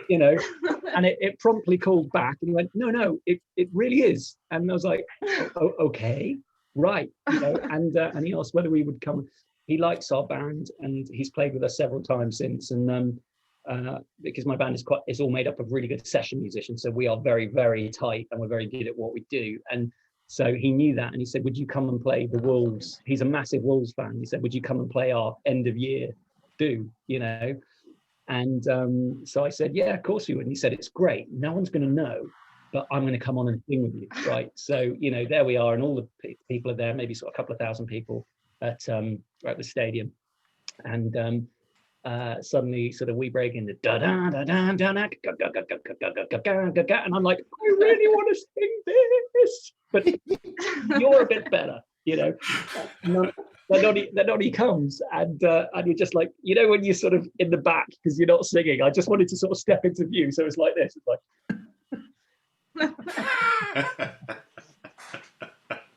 You know, and it promptly called back, and he went, no, it really is. And I was like, oh, okay, right. You know, and he asked whether we would come. He likes our band, and he's played with us several times since. And because my band is all made up of really good session musicians, so we are very, very tight, and we're very good at what we do. And so he knew that, and he said, would you come and play the Wolves? He's a massive Wolves fan. He said, would you come and play our end of year do, you know? And so I said, yeah, of course we would. And he said, it's great. No one's going to know, but I'm going to come on and sing with you, right? So, you know, there we are, and all the people are there, maybe sort of a couple of thousand people at the stadium. And suddenly sort of we break into da-da, da-da, da-da, and I'm like, I really want to sing this, but you're a bit better, you know. Then on he comes, and you're just like, you know, when you're sort of in the back because you're not singing. I just wanted to sort of step into view, so it's like this. It's like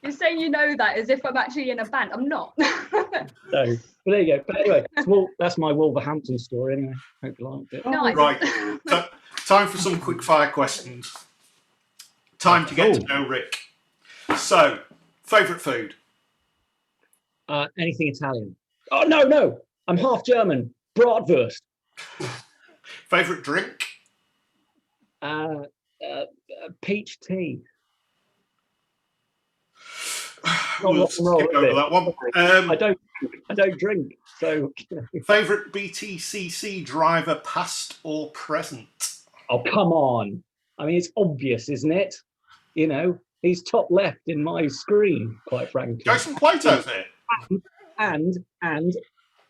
you're saying you know that as if I'm actually in a band. I'm not. So, but there you go. But anyway, that's my Wolverhampton story. Anyway, hope you liked it. Nice. Right, time for some quick fire questions. Time to get to know Rick. So, favourite food? Anything Italian. Oh, no. I'm half German. Bratwurst. Favourite drink? Peach tea. We'll skip over that one. I don't drink. So. Favourite BTCC driver, past or present? Oh, come on. I mean, it's obvious, isn't it? You know, he's top left in my screen, quite frankly. Jason Plato's here. And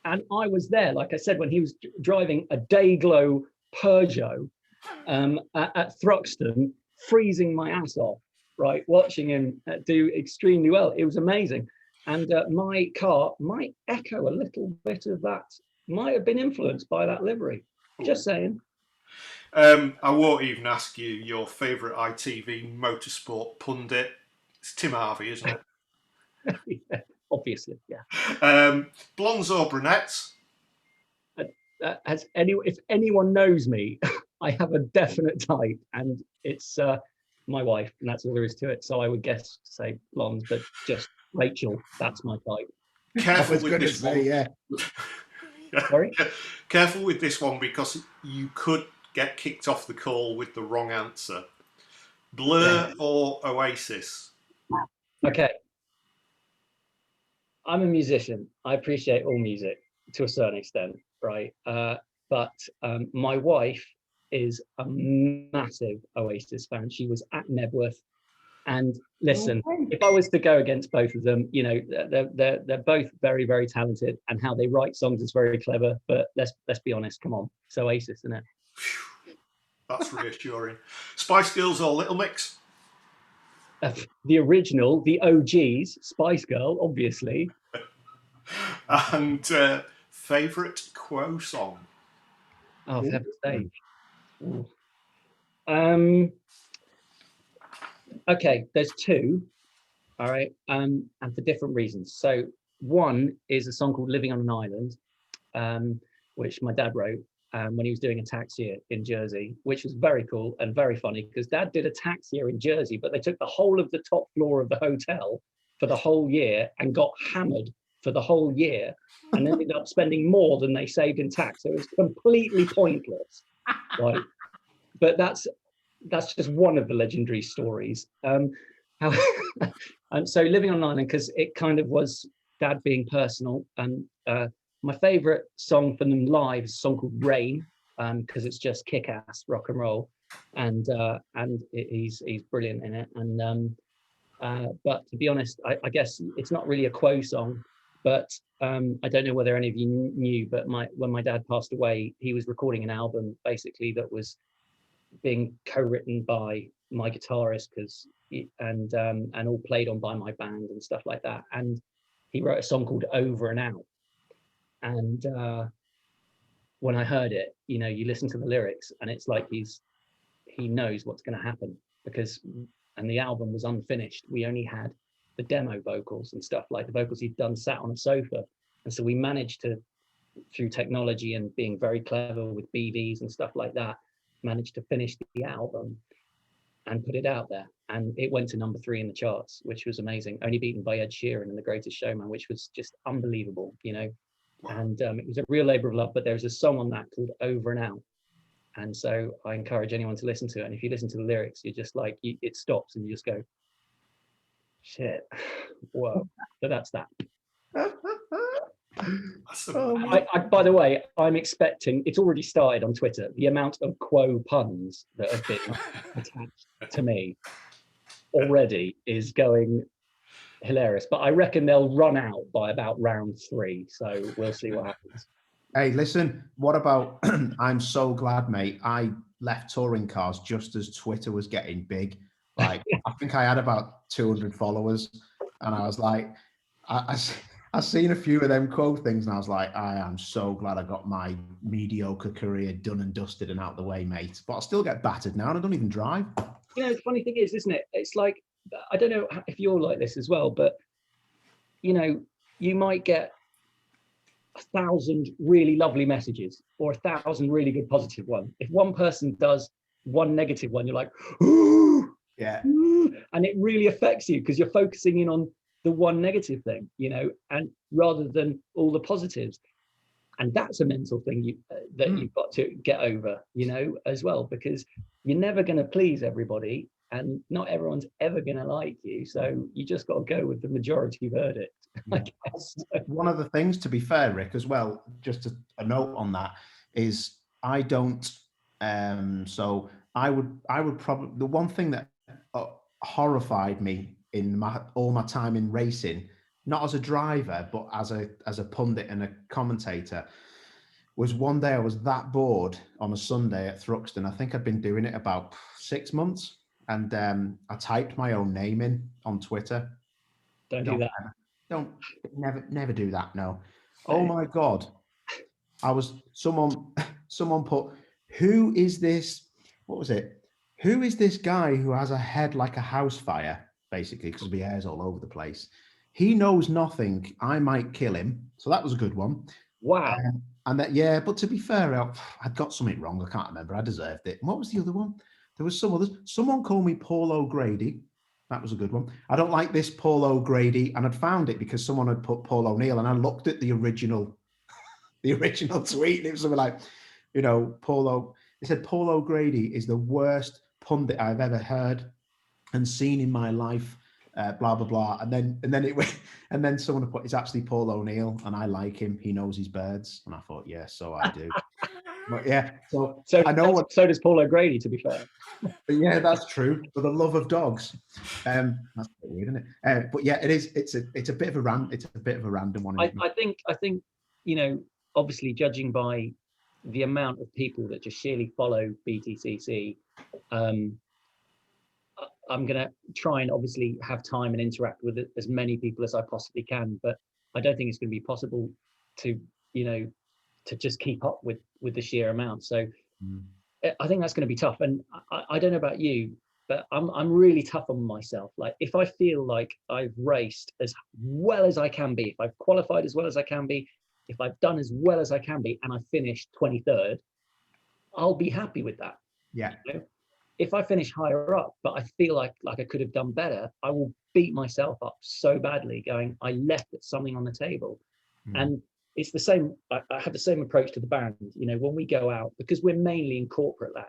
I was there, like I said, when he was driving a Dayglow Peugeot at Thruxton, freezing my ass off, right, watching him do extremely well. It was amazing. And my car might echo a little bit of that, might have been influenced by that livery. Just saying. I won't even ask you your favourite ITV Motorsport pundit. It's Tim Harvey, isn't it? Yeah. obviously, yeah. Blondes or brunettes? If anyone knows me, I have a definite type, and it's my wife, and that's all there is to it. So I would guess to say blondes, but just Rachel, that's my type. Careful with this one. Yeah. Sorry? Careful with this one, because you could get kicked off the call with the wrong answer. Blur or Oasis? Okay. I'm a musician. I appreciate all music to a certain extent, right? But my wife is a massive Oasis fan. She was at Nebworth. And listen, if I was to go against both of them, you know, they're both very, very talented, and how they write songs is very clever. But let's be honest, come on, it's Oasis, isn't it? That's reassuring. Spice Girls or Little Mix? The original, the OGs, Spice Girl, obviously. And favourite Quo song? Oh, for heaven's sake. Okay, there's two, all right, and for different reasons. So one is a song called Living on an Island, which my dad wrote when he was doing a tax year in Jersey, which was very cool and very funny, because Dad did a tax year in Jersey, but they took the whole of the top floor of the hotel for the whole year and got hammered for the whole year, and ended up spending more than they saved in tax. So it was completely pointless, right? But that's just one of the legendary stories. And so Living on an Island, because it kind of was Dad being personal. And my favorite song from them live is a song called Rain, because it's just kick-ass rock and roll, and he's brilliant in it. And but to be honest, I guess it's not really a Quo song, but I don't know whether any of you knew, but when my dad passed away, he was recording an album basically that was being co-written by my guitarist, and all played on by my band and stuff like that. And he wrote a song called Over and Out. And when I heard it, you know, you listen to the lyrics and it's like he knows what's going to happen, and the album was unfinished. We only had the demo vocals and stuff, like the vocals he'd done sat on a sofa. And so we managed to, through technology and being very clever with BVs and stuff like that, managed to finish the album and put it out there, and it went to number 3 in the charts, which was amazing, only beaten by Ed Sheeran and The Greatest Showman, which was just unbelievable, you know. And it was a real labor of love. But there's a song on that called Over and Out, and so I encourage anyone to listen to it. And if you listen to the lyrics, you're just like, it stops and you just go, shit, whoa. So that's that. By the way, I'm expecting, it's already started on Twitter, the amount of Quo puns that have been attached to me already is going hilarious. But I reckon they'll run out by about round 3, so we'll see what happens. Hey, listen, what about, I'm so glad, mate, I left touring cars just as Twitter was getting big. Like, I think I had about 200 followers, and I was like, I've seen a few of them Quo things, and I was like, I am so glad I got my mediocre career done and dusted and out the way, mate. But I'll still get battered now, and I don't even drive. You know, the funny thing is, isn't it? It's like, I don't know if you're like this as well, but, you know, you might get 1,000 really lovely messages or 1,000 really good positive ones. If one person does one negative one, you're like, ooh, yeah, ooh, and it really affects you because you're focusing in on the one negative thing, you know, and rather than all the positives. And that's a mental thing you've got to get over, you know, as well, because you're never going to please everybody, and not everyone's ever going to like you. So you just got to go with the majority verdict, I guess. One of the things, to be fair, Rick, as well, just a note on that, is I don't. So I would probably, the one thing that horrified me in all my time in racing, not as a driver, but as a pundit and a commentator, was one day I was that bored on a Sunday at Thruxton. I think I'd been doing it about 6 months, and I typed my own name in on Twitter. Don't do that. Never do that. No. Oh my God. Someone put, who is this? What was it? Who is this guy who has a head like a house fire? Basically, because the hair's all over the place. He knows nothing. I might kill him. So that was a good one. Wow. And that, yeah, but to be fair, I'd got something wrong. I can't remember. I deserved it. What was the other one? There was some others. Someone called me Paul O'Grady. That was a good one. I don't like this Paul O'Grady. And I'd found it because someone had put Paul O'Neill, and I looked at the original tweet. And it was something like, you know, they said Paul O'Grady is the worst pundit I've ever heard and seen in my life. Blah blah blah, and then it went, and then someone put, it's actually Paul O'Neill, and I like him. He knows his birds, and I thought, yeah, so I do. But yeah, so I know what. So does Paul O'Grady, to be fair. But yeah, that's true. For the love of dogs, that's a bit weird, isn't it? But yeah, it is. It's a bit of a random one. I think you know, obviously, judging by the amount of people that just sheerly follow BTCC. I'm going to try and obviously have time and interact with as many people as I possibly can, but I don't think it's going to be possible to, you know, to just keep up with the sheer amount. So I think that's going to be tough. And I don't know about you, but I'm really tough on myself. Like, if I feel like I've raced as well as I can be, if I've qualified as well as I can be, if I've done as well as I can be, and I finished 23rd, I'll be happy with that. Yeah. You know? If I finish higher up, but I feel like I could have done better, I will beat myself up so badly, going, I left something on the table. And it's the same. I have the same approach to the band. You know, when we go out, because we're mainly in corporate land,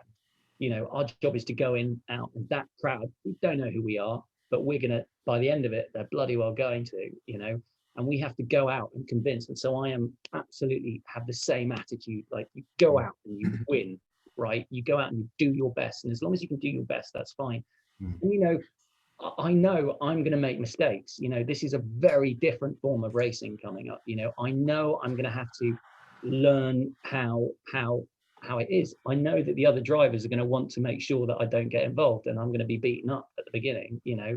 you know, our job is to go out, and that crowd, we don't know who we are, but we're gonna, by the end of it, they're bloody well going to, you know, and we have to go out and convince. And so I am absolutely have the same attitude. Like, you go out and you win. Right, you go out and you do your best, and as long as you can do your best, that's fine. And, you know I'm going to make mistakes. You know, this is a very different form of racing coming up. You know I'm going to have to learn how it is. I know that the other drivers are going to want to make sure that I don't get involved, and I'm going to be beaten up at the beginning, you know.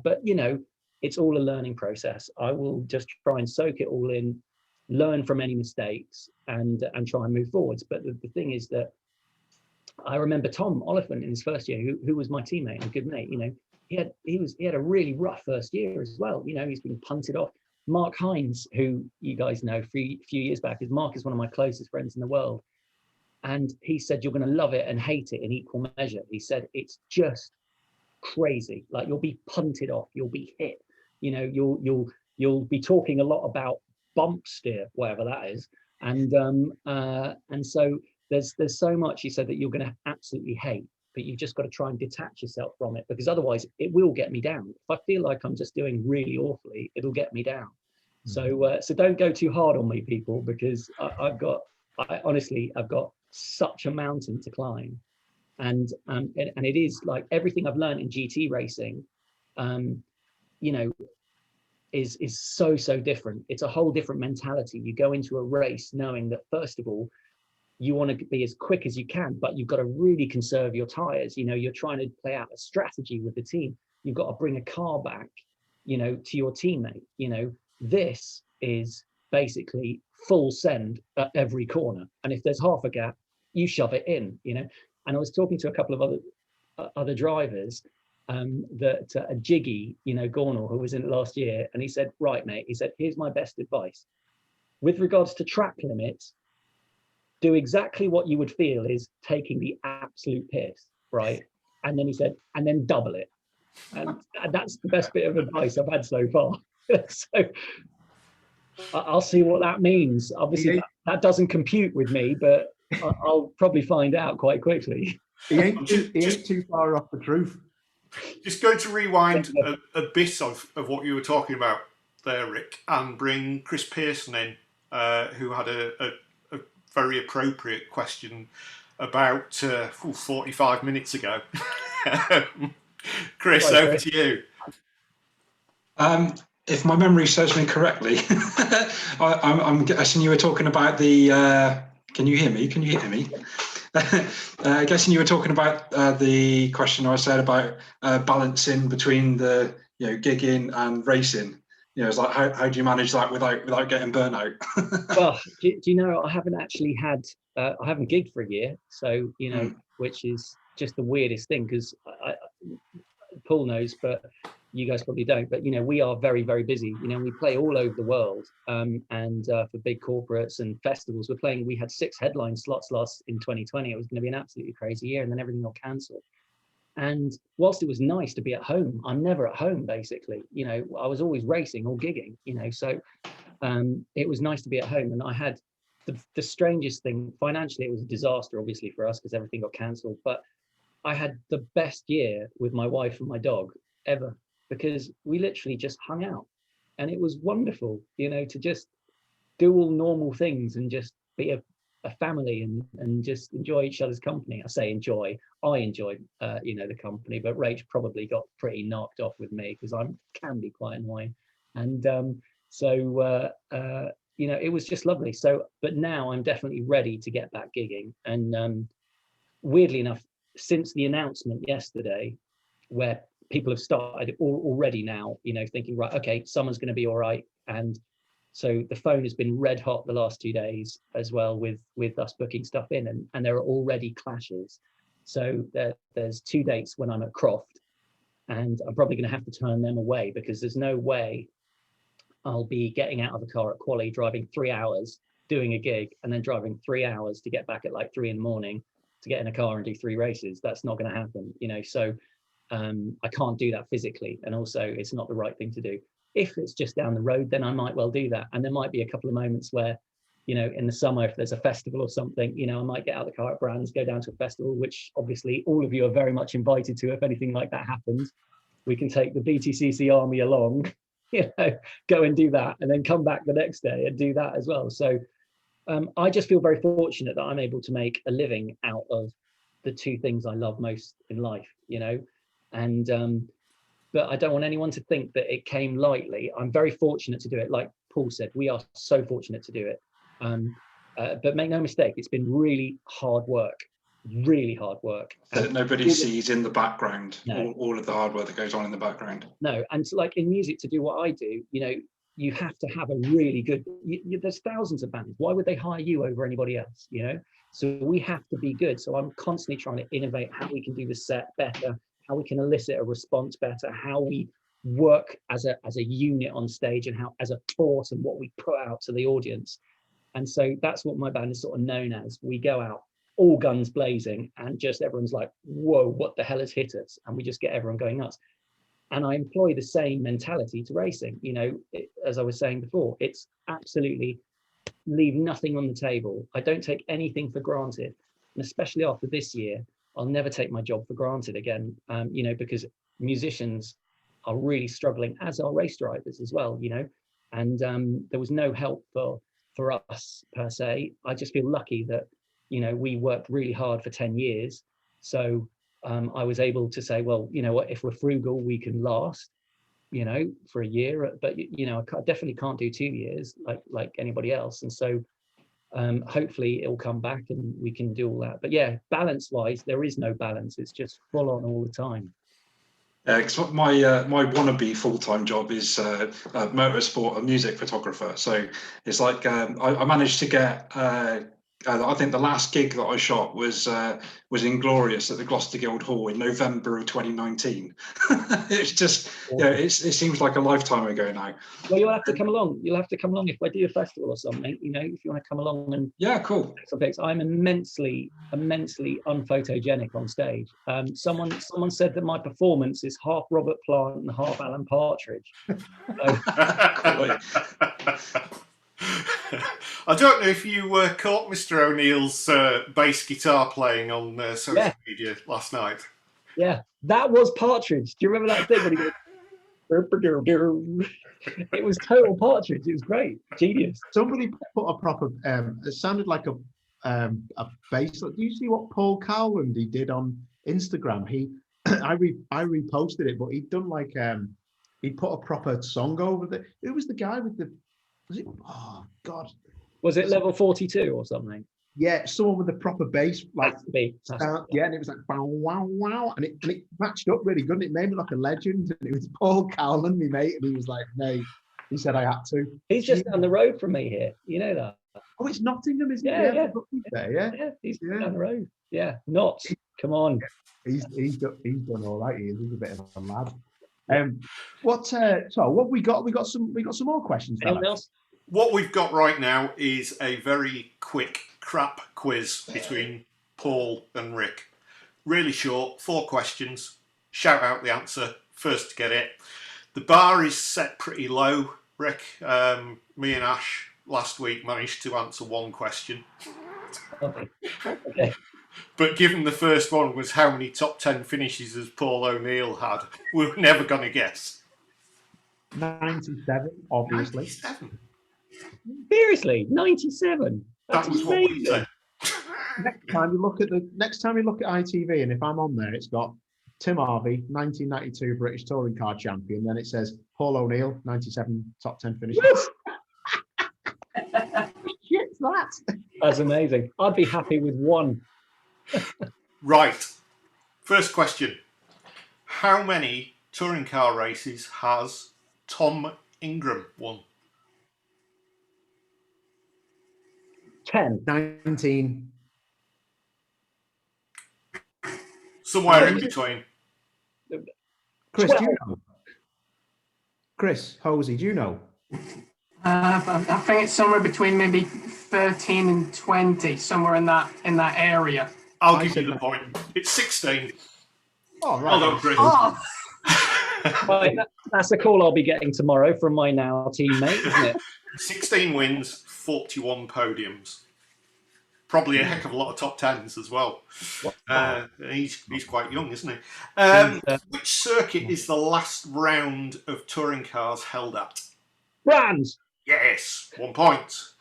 But you know, it's all a learning process. I will just try and soak it all in, learn from any mistakes, and try and move forwards. But the thing is that I remember Tom Oliphant in his first year, who was my teammate and a good mate. You know, he had a really rough first year as well. You know, he's been punted off. Mark Hines, who you guys know, a few years back, Mark is one of my closest friends in the world, and he said, you're going to love it and hate it in equal measure. He said, it's just crazy. Like, you'll be punted off, you'll be hit. You know, you'll be talking a lot about bump steer, whatever that is, and so there's so much, he said, that you're going to absolutely hate, but you've just got to try and detach yourself from it, because otherwise it will get me down. If I feel like I'm just doing really awfully, it'll get me down. So don't go too hard on me, people, because I've got such a mountain to climb, and it is like everything I've learned in GT racing, you know, is so different. It's a whole different mentality. You go into a race knowing that, first of all, you want to be as quick as you can, but you've got to really conserve your tires. You know, you're trying to play out a strategy with the team. You've got to bring a car back, you know, to your teammate. You know, this is basically full send at every corner, and if there's half a gap, you shove it in. You know, and I was talking to a couple of other drivers, that Jiggy, you know, Gornall, who was in it last year, and he said, right, mate, he said, here's my best advice. With regards to track limits, do exactly what you would feel is taking the absolute piss, right? And then he said, and then double it. And that's the best bit of advice I've had so far. So I'll see what that means. Obviously, that doesn't compute with me, but I'll probably find out quite quickly. He ain't too far off the truth. Just going to rewind a bit of what you were talking about there, Rick, and bring Chris Pearson in, who had a very appropriate question about 45 minutes ago. Chris, over to you. If my memory serves me correctly, I'm guessing you were talking about the... Can you hear me? Guessing you were talking about the question I said about balancing between the gigging and racing. You know, it's like how do you manage that without getting burnt out? Well, do you know, I haven't actually had I haven't gigged for a year, so which is just the weirdest thing, because Paul knows, but you guys probably don't, but we are very, very busy. We play all over the world, and for big corporates and festivals. We had 6 headline slots in 2020. It was going to be an absolutely crazy year, and then everything got cancelled. And whilst it was nice to be at home, I'm never at home basically. I was always racing or gigging. So it was nice to be at home, and I had the strangest thing. Financially, it was a disaster, obviously, for us because everything got cancelled. But I had the best year with my wife and my dog ever, because we literally just hung out, and it was wonderful, to just do all normal things and just be a family and just enjoy each other's company. I say enjoy. I enjoyed, the company, but Rach probably got pretty knocked off with me because I can be quite annoying, and it was just lovely. So, but now I'm definitely ready to get back gigging, and weirdly enough, since the announcement yesterday, where people have started already now, thinking, right, okay, summer's going to be all right. And so the phone has been red hot the last 2 days as well with us booking stuff in, and there are already clashes. So there's 2 dates when I'm at Croft, and I'm probably going to have to turn them away because there's no way I'll be getting out of a car at Quali, driving 3 hours, doing a gig, and then driving 3 hours to get back at like 3 in the morning to get in a car and do 3 races. That's not going to happen, So I can't do that physically, and also it's not the right thing to do. If it's just down the road, then I might well do that, and there might be a couple of moments where, in the summer, if there's a festival or something, I might get out of the car at Brands, go down to a festival, which obviously all of you are very much invited to. If anything like that happens, we can take the BTCC army along, go and do that, and then come back the next day and do that as well. So I just feel very fortunate that I'm able to make a living out of the 2 things I love most in life, and but I don't want anyone to think that it came lightly. I'm very fortunate to do it. Like Paul said, we are so fortunate to do it. But make no mistake, it's been really hard work. That nobody sees in the background, no. all of the hard work that goes on in the background. No, and like in music, to do what I do, you have to have a really good, there's thousands of bands. Why would they hire you over anybody else, So we have to be good. So I'm constantly trying to innovate how we can do the set better, how we can elicit a response better, how we work as a unit on stage, and how as a force, and what we put out to the audience. And so that's what my band is sort of known as. We go out all guns blazing, and just everyone's like, whoa, what the hell has hit us? And we just get everyone going nuts. And I employ the same mentality to racing. As I was saying before, it's absolutely leave nothing on the table. I don't take anything for granted. And especially after this year, I'll never take my job for granted again, because musicians are really struggling, as are race drivers as well, and there was no help for us per se. I just feel lucky that, we worked really hard for 10 years. So I was able to say, well, what, if we're frugal, we can last, for a year, but, I definitely can't do 2 years like anybody else. And so hopefully it'll come back and we can do all that. But yeah, balance wise, there is no balance. It's just full on all the time. Because my wannabe full-time job is motorsport and music photographer. So it's like I managed to get. I think the last gig that I shot was Inglorious at the Gloucester Guildhall in November of 2019. It's just, it seems like a lifetime ago now. Well, you'll have to come along. You'll have to come along if I do a festival or something. If you want to come along and cool. I'm immensely unphotogenic on stage. Someone said that my performance is half Robert Plant and half Alan Partridge. I don't know if you caught Mr. O'Neill's bass guitar playing on social media last night. Yeah, that was Partridge. Do you remember that thing when he goes? It was total Partridge. It was great, genius. Somebody put a proper. It sounded like a bass. Do you see what Paul Cowland he did on Instagram? I reposted it, but he'd done like he put a proper song over the. Who was the guy with the? Was it? Oh God! Was it level 42 or something? Yeah, someone with the proper bass, like yeah, and it was like wow, wow, wow, and it matched up really good. And it made me like a legend. And it was Paul Cowland, my mate, and he was like, "Mate," he said, "I had to." He's just down the road from me here. You know that? Oh, it's Nottingham, isn't it? Yeah, he's down the road. Yeah, Come on. He's done all right. He's a bit of a lad. What we got? We got some more questions. Anyone else? What we've got right now is a very quick crap quiz between Paul and Rick. Really short, 4 questions. Shout out the answer, first to get it. The bar is set pretty low, Rick. Me and Ash last week managed to answer 1 question. Okay. But given the first one was how many top 10 finishes has Paul O'Neill had, we were never going to guess. 97, obviously. 97? Seriously, 97. That was what we said. Next time you look at ITV, and if I'm on there, it's got Tim Harvey, 1992 British Touring Car Champion. Then it says Paul O'Neill, 97 top 10 finishes. Shit's that. That's amazing. I'd be happy with 1. Right. First question. How many touring car races has Tom Ingram won? 10. 19. Somewhere in between. Chris, do you know? Chris Hosey, do you know? I think it's somewhere between maybe 13 and 20, somewhere in that area. I'll give you the point. It's 16. Oh, right. Hold on, Chris. Oh, Right, that's the call I'll be getting tomorrow from my now teammate, isn't it? 16 wins, 41 podiums. Probably a heck of a lot of top 10s as well. He's quite young, isn't he? Which circuit is the last round of touring cars held at? Brands. Yes, 1 point.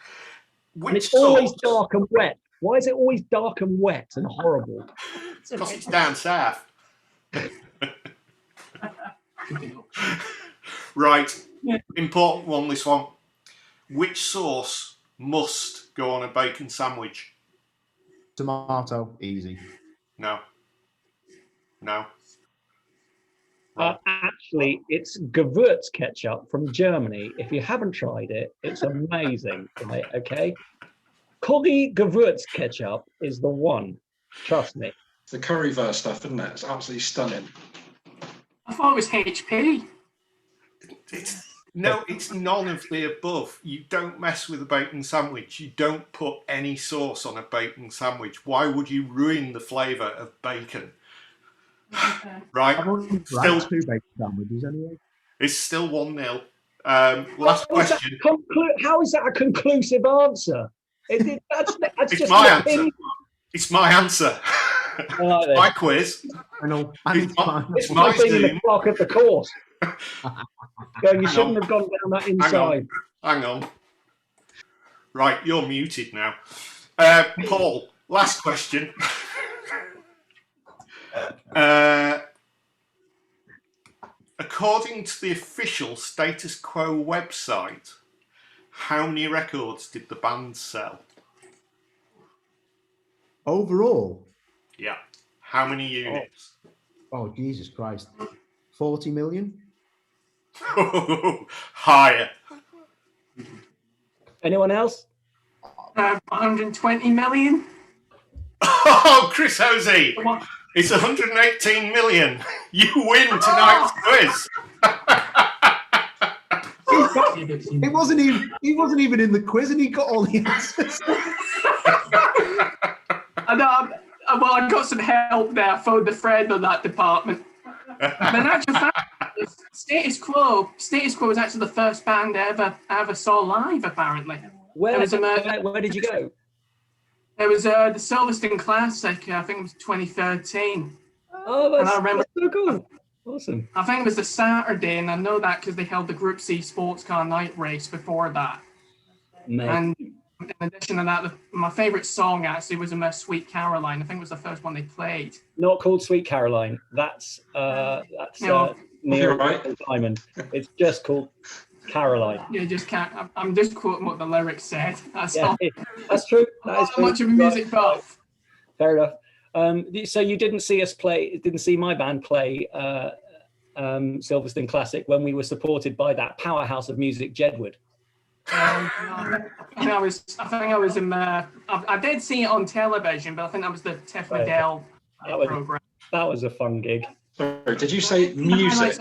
And it's always dark and wet. Why is it always dark and wet and horrible? Because it's down south. Right, important one, this one. Which sauce must go on a bacon sandwich? Tomato, easy. No. Actually, it's Gewürz ketchup from Germany. If you haven't tried it, it's amazing. Right, okay? Curry Gewürz ketchup is the one. Trust me. It's the curryverse stuff, isn't it? It's absolutely stunning. I thought it was HP. It's none of the above. You don't mess with a bacon sandwich. You don't put any sauce on a bacon sandwich. Why would you ruin the flavour of bacon? Right? I've only tried 2 bacon sandwiches anyway. It's still 1-0. Last question. How is that a conclusive answer? That's It's just my an answer. opinion. It's my answer. I like My quiz. I know. It's my like being in the Zoom. clock of the course. You shouldn't have gone down that inside. Hang on. Right, you're muted now. Paul, last question. According to the official Status Quo website, how many records did the band sell? Overall? Yeah. How many units? Oh, Jesus Christ. 40 million? Higher. Anyone else? 120 million. Oh, Chris Hosey. What? It's 118 million. You win tonight's quiz. He wasn't even in the quiz, and he got all the answers. I got some help there. I phoned a friend on that department. But in actual fact, Status Quo was actually the first band I ever saw live, apparently. Where did you go? It was the Silverstone Classic, I think it was 2013. Oh, that's so cool. Awesome. I think it was the Saturday, and I know that because they held the Group C sports car night race before that. Mate. And in addition to that, my favourite song actually was Sweet Caroline. I think it was the first one they played. Not called Sweet Caroline. That's Neil right. Diamond. It's just called Caroline. You just can't. I'm just quoting what the lyrics said. That's all. That's true. That is Not much of a music buff. Fair enough. So you didn't see my band play Silverstone Classic when we were supported by that powerhouse of music, Jedward. I did see it on television, but I think that was the Tiff Liddell program. That was a fun gig. Sorry, did you say music?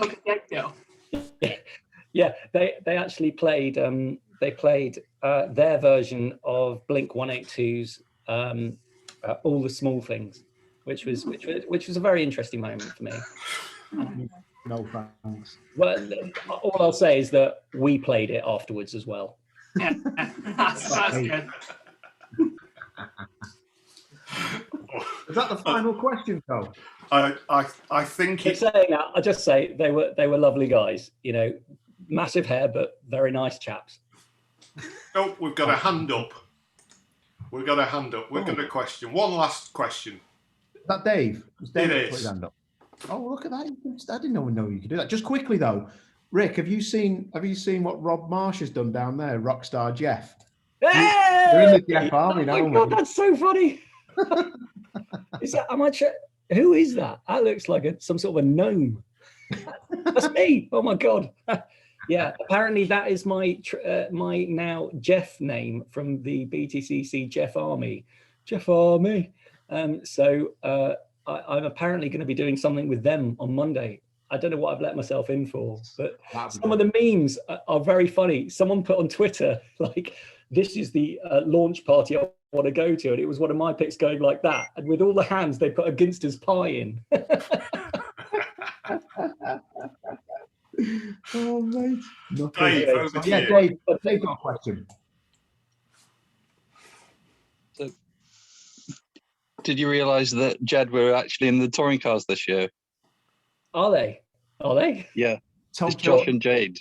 Yeah, they actually played their version of Blink 182's All the Small Things, which was a very interesting moment for me. No thanks. Well, all I'll say is that we played it afterwards as well. Yeah, that's good. Is that the final question, Cole? I think Keep saying that. I just say they were lovely guys. You know, massive hair, but very nice chaps. Oh, we've got a hand up. We've got a question. One last question. Is that Dave? Dave It put his is. hand up. Oh, look at that! I didn't know you could do that. Just quickly though, Rick, have you seen what Rob Marsh has done down there? Rockstar Jeff. Hey! They're in the Jeff Army now. Oh my God, that's so funny. Is that? Who is that? That looks like some sort of a gnome. That's me. Oh my God. Yeah, apparently that is my now Jeff name from the BTCC Jeff Army. Jeff Army. So I'm apparently going to be doing something with them on Monday. I don't know what I've let myself in for, but some of the memes are very funny. Someone put on Twitter, like, this is the launch party I want to go to. And it was one of my picks going like that. And with all the hands, they put a Ginster's pie in. Oh, mate. Dave, over to you. Dave got a question. So, did you realise that Jed were actually in the touring cars this year? Are they? Are they? Yeah. Tom It's Josh and Jade.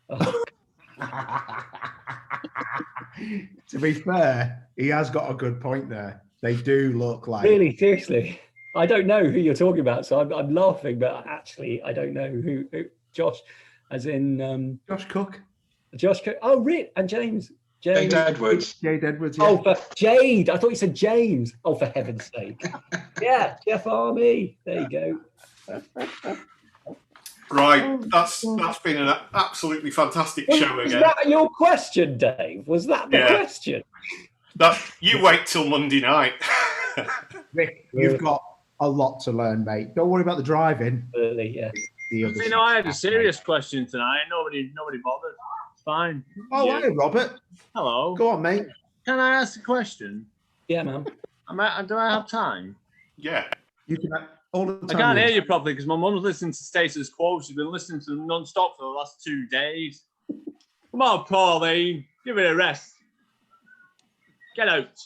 Oh. To be fair, he has got a good point there. They do look like... Really? Seriously? I don't know who you're talking about, so I'm laughing, but actually I don't know who Josh, as in... Josh Cook. Josh Cook. Oh, Rick and James. Jade Edwards. Jade Edwards, yeah. Oh, for Jade. I thought you said James. Oh, for heaven's sake. Yeah, Jeff Army. There you go. Right, that's been an absolutely fantastic show Was again. that your question, Dave? Was that the question? You wait till Monday night. Rick, you've got a lot to learn, mate. Don't worry about the driving. Really, yeah. You know, I had a serious question tonight. Nobody bothered. It's fine. Oh, Yeah. hey, Robert. Hello. Go on, mate. Can I ask a question? Yeah, man. Do I have time? Yeah. You can all the time. I can't hear you properly because my mum's listening to Status Quo. She's been listening to them non-stop for the last 2 days. Come on, Pauline. Give it a rest. Get out.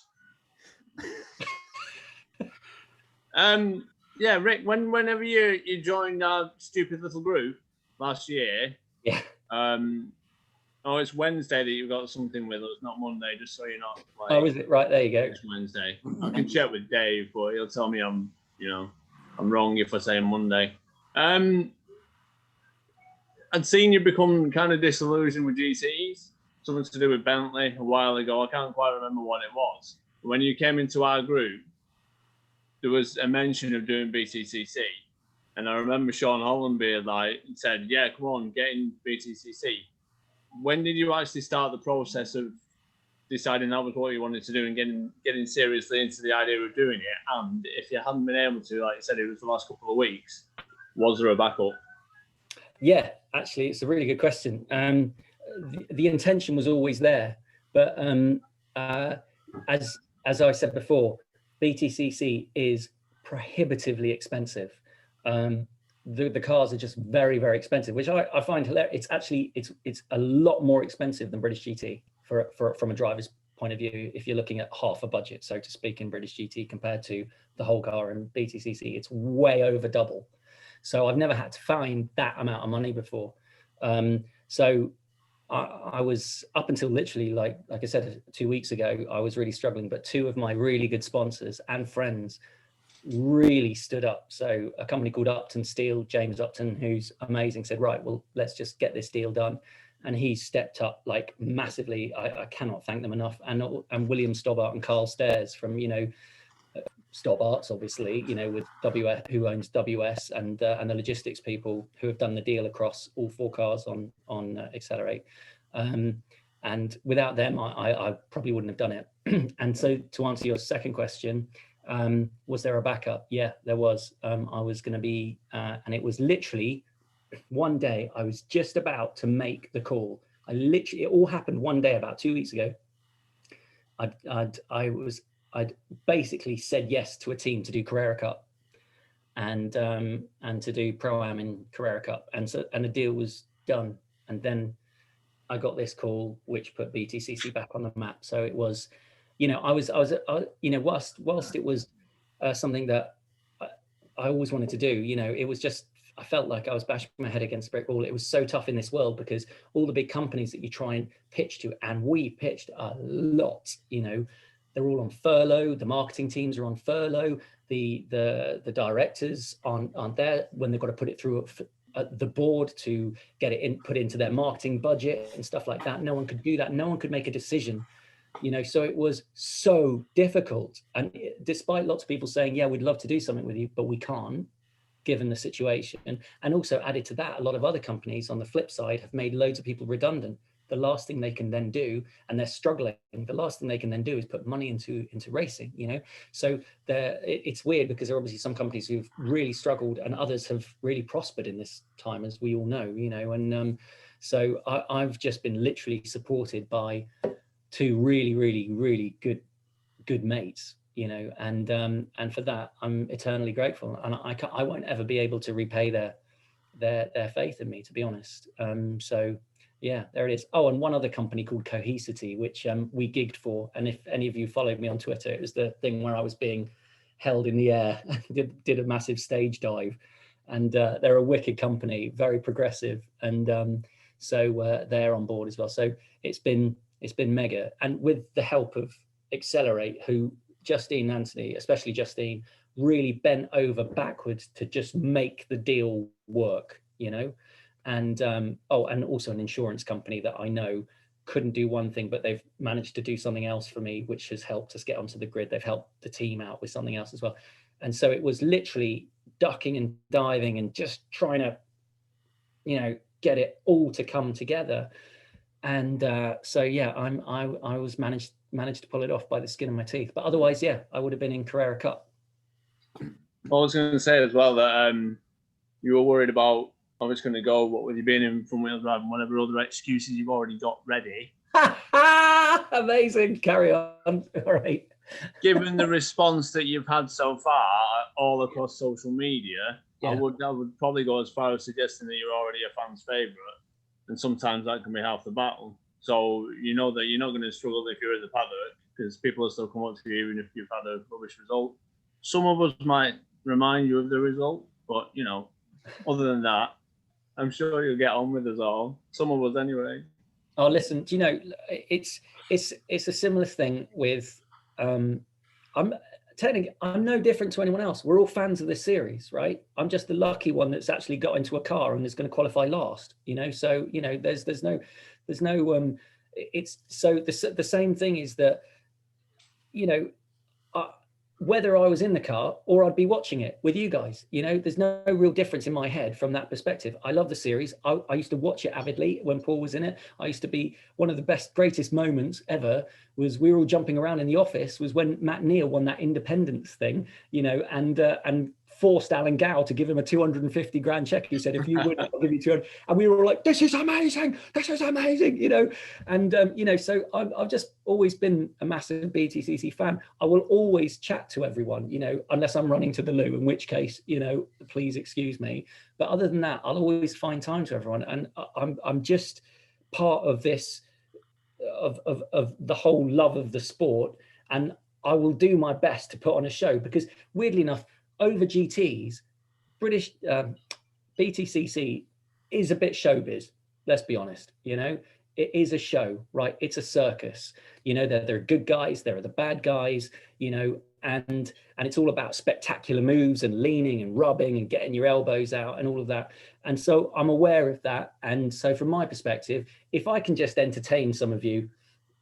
Yeah, Rick, whenever you joined our stupid little group last year. Yeah. Oh, it's Wednesday that you got something with us, not Monday, just so you're not like... Oh, is it? Right, there you go. It's Wednesday. I can check with Dave, but he'll tell me I'm wrong if I say Monday. I'd seen you become kind of disillusioned with GCs, something to do with Bentley a while ago. I can't quite remember what it was. When you came into our group, there was a mention of doing BTCC. And I remember Sean Holland being said, yeah, come on, get in BTCC. When did you actually start the process of deciding that was what you wanted to do and getting seriously into the idea of doing it? And if you hadn't been able to, like you said, it was the last couple of weeks, was there a backup? Yeah, actually, it's a really good question. The intention was always there, but as I said before, BTCC is prohibitively expensive. The cars are just very, very expensive, which I find hilarious. It's a lot more expensive than British GT from a driver's point of view. If you're looking at half a budget, so to speak, in British GT compared to the whole car in BTCC, it's way over double. So I've never had to find that amount of money before. So I was up until literally like I said 2 weeks ago, I was really struggling. But two of my really good sponsors and friends really stood up. So a company called Upton Steel, James Upton, who's amazing, said, right, well, let's just get this deal done. And he stepped up like massively. I cannot thank them enough. And William Stobbart and Carl Stairs from, Stobbart's obviously, with WS, who owns WS, and the logistics people who have done the deal across all 4 cars on Accelerate. And without them, I probably wouldn't have done it. And so to answer your second question, Was there a backup? Yeah, there was. I was going to be, and it was literally one day I was just about to make the call. It all happened one day about 2 weeks ago. I'd basically said yes to a team to do Carrera Cup and to do Pro-Am in Carrera Cup, and the deal was done. And then I got this call, which put BTCC back on the map. So it was, you know, whilst it was something that I always wanted to do, you know, it was just, I felt like I was bashing my head against a brick wall. It was so tough in this world because all the big companies that you try and pitch to, and we pitched a lot, you know, they're all on furlough. The marketing teams are on furlough. The directors aren't there when they've got to put it through the board to get it put into their marketing budget and stuff like that. No one could do that. No one could make a decision, you know, so it was so difficult. And despite lots of people saying, yeah, we'd love to do something with you, but we can't, given the situation. And also added to that, a lot of other companies on the flip side have made loads of people redundant. The last thing they can then do, and they're struggling, the last thing they can then do is put money into racing, you know? So it's weird because there are obviously some companies who've really struggled and others have really prospered in this time, as we all know, you know? And so I've just been literally supported by two really, really, really good mates, you know? And for that, I'm eternally grateful. And I won't ever be able to repay their faith in me, to be honest. So yeah, there it is. Oh, and one other company called Cohesity, which we gigged for. And if any of you followed me on Twitter, it was the thing where I was being held in the air, did a massive stage dive. And they're a wicked company, very progressive. And so they're on board as well. So it's been mega. And with the help of Accelerate, who Justine Anthony, especially Justine, really bent over backwards to just make the deal work, you know? And and also an insurance company that I know couldn't do one thing, but they've managed to do something else for me, which has helped us get onto the grid. They've helped the team out with something else as well. And so it was literally ducking and diving and just trying to, you know, get it all to come together. And so yeah, I was managed to pull it off by the skin of my teeth. But otherwise, yeah, I would have been in Carrera Cup. I was going to say as well that you were worried about, I was going to go, what with you being in Front Wheel Drive and whatever other excuses you've already got ready. Amazing. Carry on. All right. Given the response that you've had so far all across social media, yeah. I would probably go as far as suggesting that you're already a fan's favourite. And sometimes that can be half the battle. So you know that you're not going to struggle if you're at the paddock, because people will still come up to you even if you've had a rubbish result. Some of us might remind you of the result, but, you know, other than that, I'm sure you'll get on with us all. Some of us anyway. Oh, listen, do you know, it's a similar thing with, I'm no different to anyone else. We're all fans of this series, right? I'm just the lucky one that's actually got into a car and is going to qualify last, you know? So, you know, there's no, it's so the same thing is that, you know, whether I was in the car or I'd be watching it with you guys, you know, there's no real difference in my head from that perspective. I love the series. I used to watch it avidly when Paul was in it. I used to be one of the greatest moments ever was we were all jumping around in the office was when Matt Neal won that independence thing, you know, and forced Alan Gow to give him a 250 grand check. He said, if you win, I'll give you 200. And we were all like, this is amazing, you know. And, you know, so I've just always been a massive BTCC fan. I will always chat to everyone, you know, unless I'm running to the loo, in which case, you know, please excuse me. But other than that, I'll always find time to everyone. And I'm just part of this, of the whole love of the sport. And I will do my best to put on a show because weirdly enough, over GTs, British BTCC is a bit showbiz. Let's be honest. You know, it is a show, right? It's a circus. You know, there are good guys, there are the bad guys. You know, and it's all about spectacular moves and leaning and rubbing and getting your elbows out and all of that. And so I'm aware of that. And so from my perspective, if I can just entertain some of you,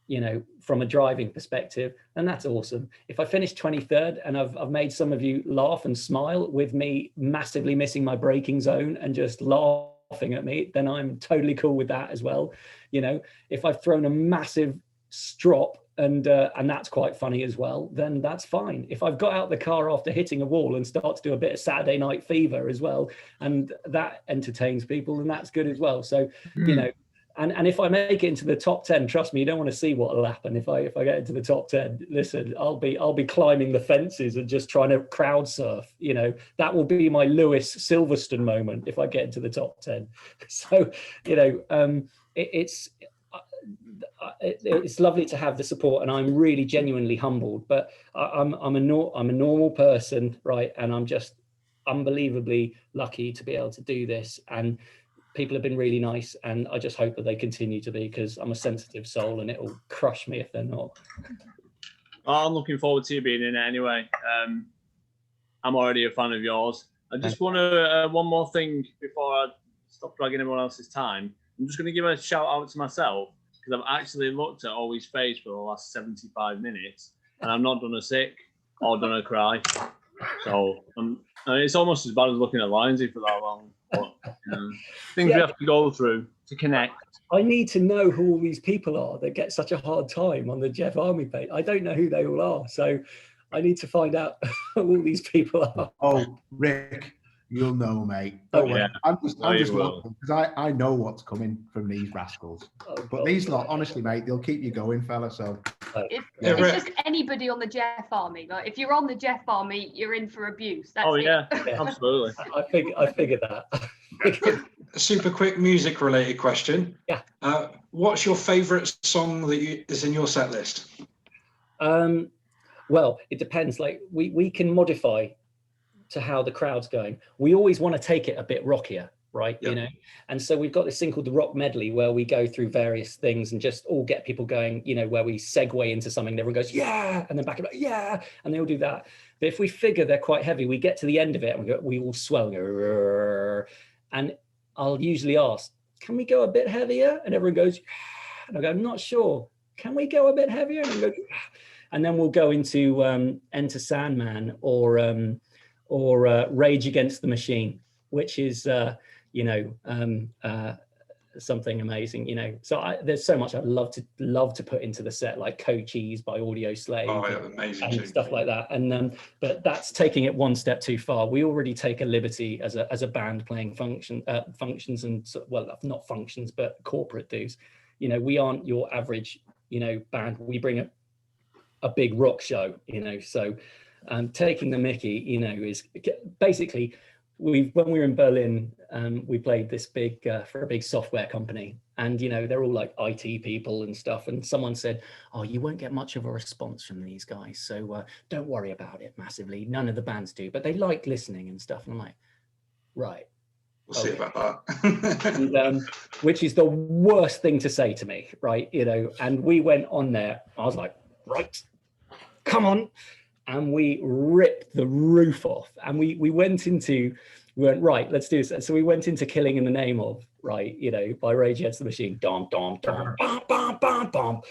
you know, from a driving perspective, and that's awesome. If I finish 23rd and I've made some of you laugh and smile with me massively missing my braking zone and just laughing at me, then I'm totally cool with that as well. You know, if I've thrown a massive strop and that's quite funny as well, then that's fine. If I've got out the car after hitting a wall and start to do a bit of Saturday Night Fever as well, and that entertains people, then that's good as well. So, you know, and if I make it into the top 10, trust me, you don't want to see what will happen. If I get into the top 10, listen, I'll be climbing the fences and just trying to crowd surf. You know, that will be my Lewis Silverstone moment if I get into the top 10. So, you know, it's lovely to have the support, and I'm really genuinely humbled. But I'm a normal person, right? And I'm just unbelievably lucky to be able to do this. And people have been really nice, and I just hope that they continue to be, because I'm a sensitive soul and it'll crush me if they're not. I'm looking forward to you being in it anyway. I'm already a fan of yours. I just want to, one more thing before I stop dragging everyone else's time. I'm just going to give a shout out to myself, because I've actually looked at Ollie's face for the last 75 minutes and I've not done a sick or done a cry. So I mean, it's almost as bad as looking at Lindsay for that long. But, you know, things we have to go through to connect. I need to know who all these people are that get such a hard time on the Jeff Army page. I don't know who they all are, so I need to find out who all these people are. Oh, Rick, you'll know, mate. Oh, yeah. I'm just laughing because I know what's coming from these rascals. But these lot, honestly, mate, they'll keep you going, fella. So it's just anybody on the Jeff Army. Like, if you're on the Jeff Army, you're in for abuse. That's absolutely. I figured that. A super quick music related question. Yeah. What's your favourite song that is in your set list? Well, it depends. Like we can modify to how the crowd's going. We always want to take it a bit rockier, right? Yep. You know, and so we've got this thing called the rock medley, where we go through various things and just all get people going, you know, where we segue into something and everyone goes, yeah, and then back up, yeah, and they all do that. But if we figure they're quite heavy, we get to the end of it and we all swell and go, and I'll usually ask, can we go a bit heavier? And everyone goes, yeah. And I go, I'm not sure. Can we go a bit heavier? And, go, yeah. And then we'll go into Enter Sandman or Rage Against the Machine, which is, you know, something amazing, you know. So there's so much I'd love to put into the set, like Cochise by Audio Slave, amazing and stuff like that. And but that's taking it one step too far. We already take a liberty as a band playing functions and, well, not functions, but corporate dues. You know, we aren't your average, you know, band. We bring a big rock show, you know. So taking the mickey, you know, is basically, when we were in Berlin, we played this big for a big software company, and you know, they're all like IT people and stuff, and someone said, oh, you won't get much of a response from these guys, so don't worry about it massively. None of the bands do, but they like listening and stuff. And I'm like, right, we'll see about that. And, which is the worst thing to say to me, right? You know, and we went on there, I was like, right, come on. And we ripped the roof off, and we went, right, let's do this. So we went into Killing in the Name Of, right, you know, by Rage Against the Machine, dom, dom, dom, bom, bom, bom, bom,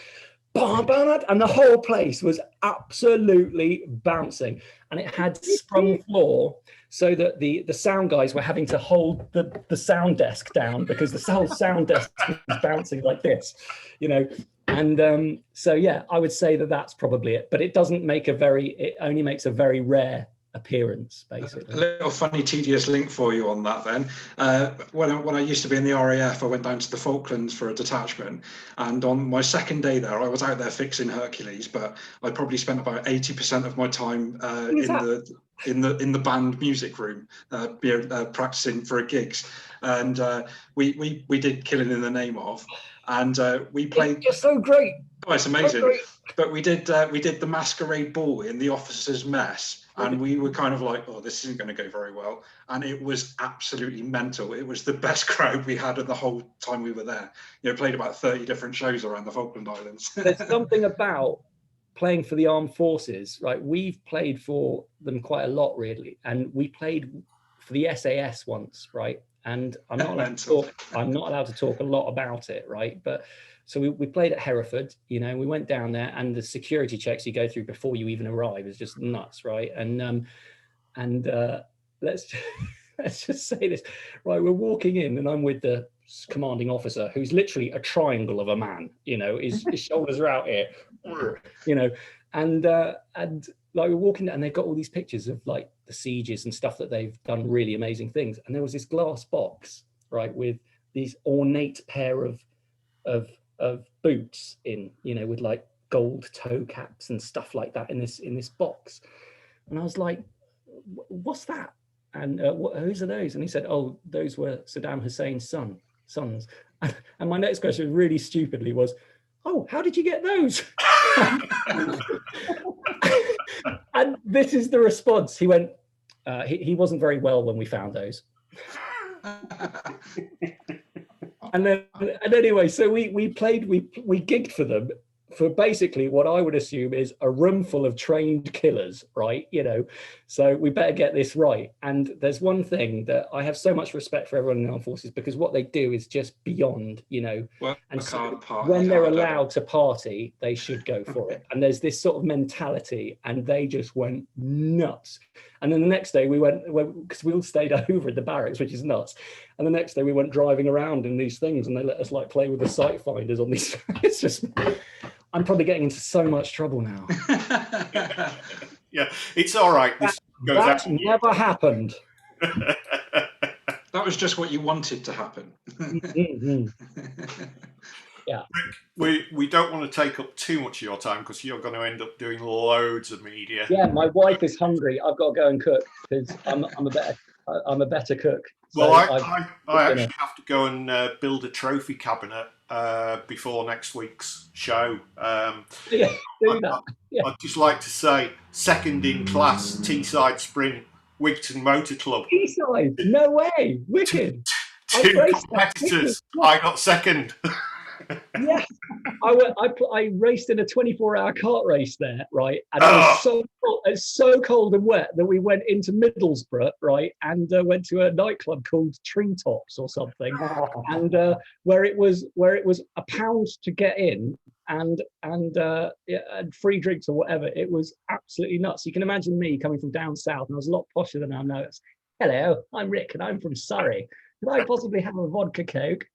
bom, bom, and the whole place was absolutely bouncing, and it had sprung floor, so that the sound guys were having to hold the sound desk down, because the whole sound desk was bouncing like this, you know. And so, yeah, I would say that that's probably it. But it only makes a very rare appearance, basically. A little funny, tedious link for you on that then. When I used to be in the RAF, I went down to the Falklands for a detachment. And on my second day there, I was out there fixing Hercules, but I probably spent about 80% of my time in the band music room, practicing for gigs. And we did Killing in the Name Of. And we played. You're so great. Oh, it's amazing. But we did the Masquerade Ball in the officers' mess, and we were kind of like, oh, this isn't going to go very well. And it was absolutely mental. It was the best crowd we had in the whole time we were there. You know, played about 30 different shows around the Falkland Islands. There's something about playing for the armed forces, right? We've played for them quite a lot, really, and we played for the SAS once, right? And I'm not allowed to talk a lot about it, right? But so we played at Hereford, you know, we went down there, and the security checks you go through before you even arrive is just nuts, right? And let's just say this, right? We're walking in, and I'm with the commanding officer who's literally a triangle of a man. You know, his shoulders are out here. You know, and like we're walking and they've got all these pictures of like the sieges and stuff that they've done really amazing things. And there was this glass box, right, with these ornate pair of boots in, you know, with like gold toe caps and stuff like that in this box. And I was like, what's that? And whose are those? And he said, oh, those were Saddam Hussein's sons. And my next question really stupidly was, oh, how did you get those? And this is the response. He went, he wasn't very well when we found those. And anyway, so we gigged for them for basically what I would assume is a room full of trained killers, right? You know, so we better get this right. And there's one thing that I have so much respect for everyone in the armed forces, because what they do is just beyond, you know, and so when they're allowed to party, they should go for it. And there's this sort of mentality, and they just went nuts. And then the next day we went, because we all stayed over at the barracks, which is nuts. And the next day we went driving around in these things, and they let us like play with the sight finders on these. It's just, I'm probably getting into so much trouble now. Yeah, it's all right. This goes that out. Never happened. That was just what you wanted to happen. Mm-hmm. Yeah. Rick, we don't want to take up too much of your time, because you're going to end up doing loads of media. Yeah, my wife is hungry. I've got to go and cook, because I'm a better cook. So Well, I actually have to go and build a trophy cabinet before next week's show. Yeah, do that. Yeah. I'd just like to say, second in class Teesside Sprint Wigton Motor Club. Teesside? No way! Wicked. Two competitors. I got second. Yes, I raced in a 24-hour kart race there, right? And it's so cold and wet that we went into Middlesbrough, right, and went to a nightclub called Treetops or something, and where it was £1 to get in, and free drinks or whatever. It was absolutely nuts. You can imagine me coming from down south, and I was a lot posher than I am now. Hello, I'm Rick, and I'm from Surrey. Could I possibly have a vodka coke?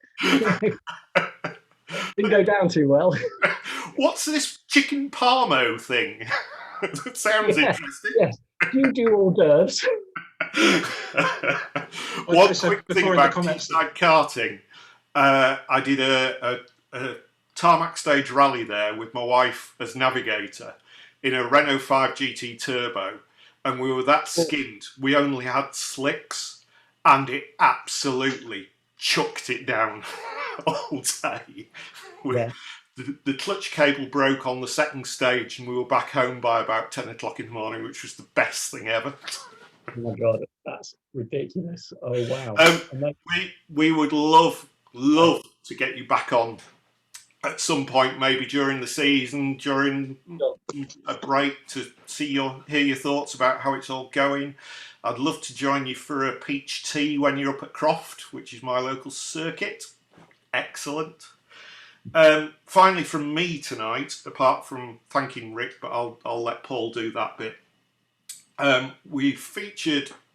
Didn't go down too well. What's this chicken parmo thing? That sounds interesting. Yes. Do you do hors d'oeuvres? One quick thing about Teesside karting. I did a tarmac stage rally there with my wife as navigator in a Renault 5 GT Turbo, and we were that skinned. We only had slicks, and it absolutely chucked it down all day. Yeah. The clutch cable broke on the second stage, and we were back home by about 10 o'clock in the morning, which was the best thing ever. Oh my God, that's ridiculous. Oh, wow. We would love to get you back on at some point, maybe during the season, during a break, to hear your thoughts about how it's all going. I'd love to join you for a peach tea when you're up at Croft, which is my local circuit. Excellent. Finally, from me tonight, apart from thanking Rick, but I'll let Paul do that bit. We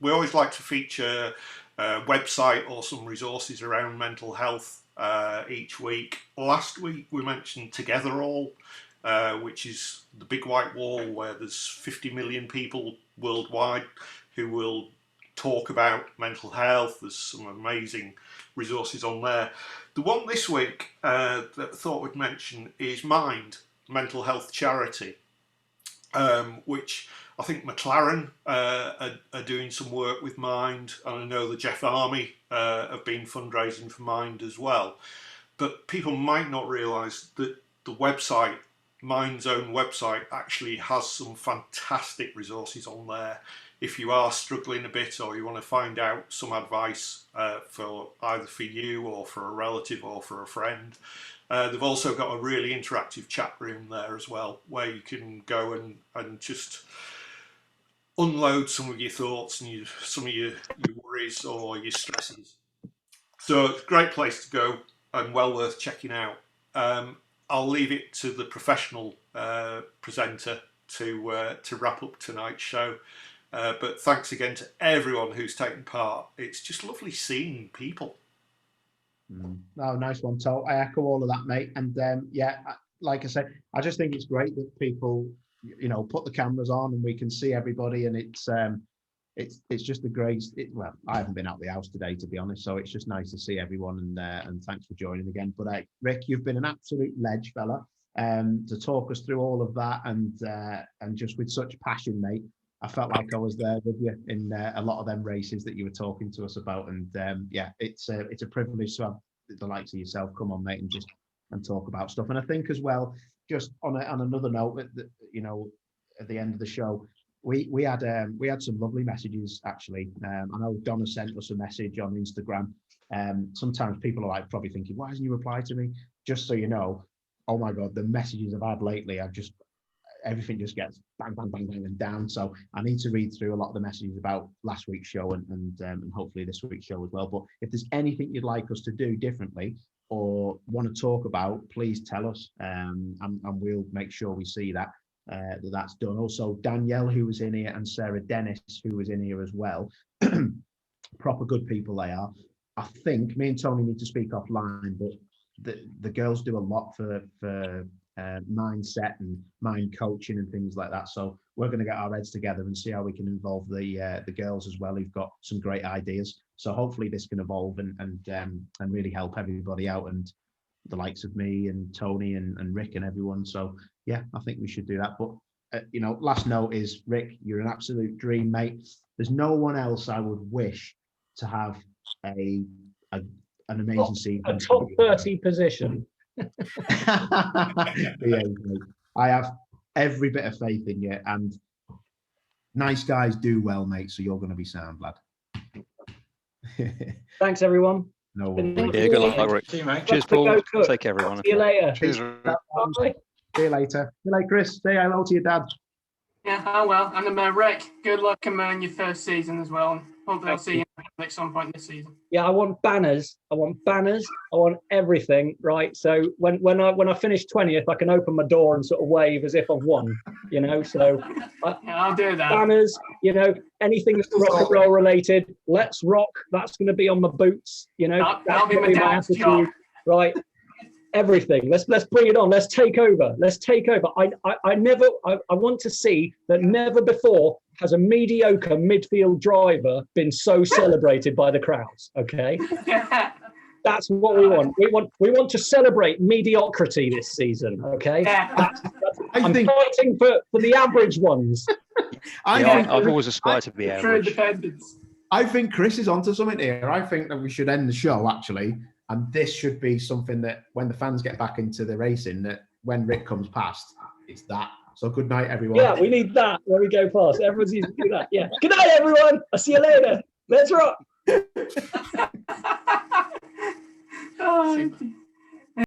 always like to feature a website or some resources around mental health each week. Last week we mentioned Together All, which is the big white wall where there's 50 million people worldwide who will talk about mental health. There's some amazing resources on there. The one this week that I thought we'd mention is Mind, mental health charity, which I think McLaren are doing some work with Mind, and I know the Jeff Army have been fundraising for Mind as well. But people might not realise that the website, Mind's own website, actually has some fantastic resources on there. If you are struggling a bit, or you want to find out some advice for either for you or for a relative or for a friend, they've also got a really interactive chat room there as well, where you can go and just unload some of your thoughts and some of your worries or your stresses. So it's a great place to go and well worth checking out. I'll leave it to the professional presenter to wrap up tonight's show. But thanks again to everyone who's taken part. It's just lovely seeing people. Oh, nice one, Tom. I echo all of that, mate. And yeah, like I said, I just think it's great that people, put the cameras on and we can see everybody, and it's just a great. Well, I haven't been out the house today, to be honest, so it's just nice to see everyone, and thanks for joining again. But Rick, you've been an absolute ledge, fella, to talk us through all of that, and just with such passion, mate. I felt like I was there with you in a lot of them races that you were talking to us about, and yeah, it's a privilege to have the likes of yourself come on, mate, and talk about stuff. And I think as well, just on another note, at the end of the show, we had some lovely messages actually. I know Donna sent us a message on Instagram. Sometimes people are like probably thinking, why hasn't you replied to me? Just so you know, oh my God, the messages I've had lately, everything just gets bang, bang, bang, bang, and down. So I need to read through a lot of the messages about last week's show and hopefully this week's show as well. But if there's anything you'd like us to do differently or want to talk about, please tell us, and we'll make sure we see that's done. Also, Danielle, who was in here, and Sarah Dennis, who was in here as well. Proper good people they are. I think me and Tony need to speak offline, but the girls do a lot for mindset and mind coaching and things like that. So we're going to get our heads together and see how we can involve the girls as well, who've got some great ideas. So hopefully this can evolve and really help everybody out, and the likes of me and Tony and Rick and everyone. So yeah, I think we should do that. But last note is, Rick, you're an absolute dream, mate. There's no one else I would wish to have an amazing season. A top 30 position. Yeah, I have every bit of faith in you, and nice guys do well, mate, so you're going to be sound, lad. Thanks, everyone. No worries. Yeah, good luck, Rick. See you, mate. Cheers, Paul. Take care, everyone. See you later. Cheers. Bye. See you later. Good night, Chris. Say hello to your dad. Yeah, oh well. And Rick, good luck in your first season as well. And hopefully I'll see you at some point this season. Yeah, I want banners. I want everything, right? So when I finish 20th, I can open my door and sort of wave as if I've won, So yeah, I'll do that. Banners, anything that's rock and roll related. Let's rock. That's going to be on my boots. That'll be my dad's job. Right? Everything. Let's bring it on. Let's take over. I want to see that never before has a mediocre midfield driver been so celebrated by the crowds. Okay. That's what we want. We want to celebrate mediocrity this season. Okay. I'm fighting for the average ones. I've always aspired to be average. I think Chris is onto something here. I think that we should end the show actually. And this should be something that when the fans get back into the racing, that when Rick comes past, it's that. So good night, everyone. Yeah, we need that when we go past. Everyone's used to do that. Yeah. Good night, everyone. I'll see you later. Let's rock. Oh,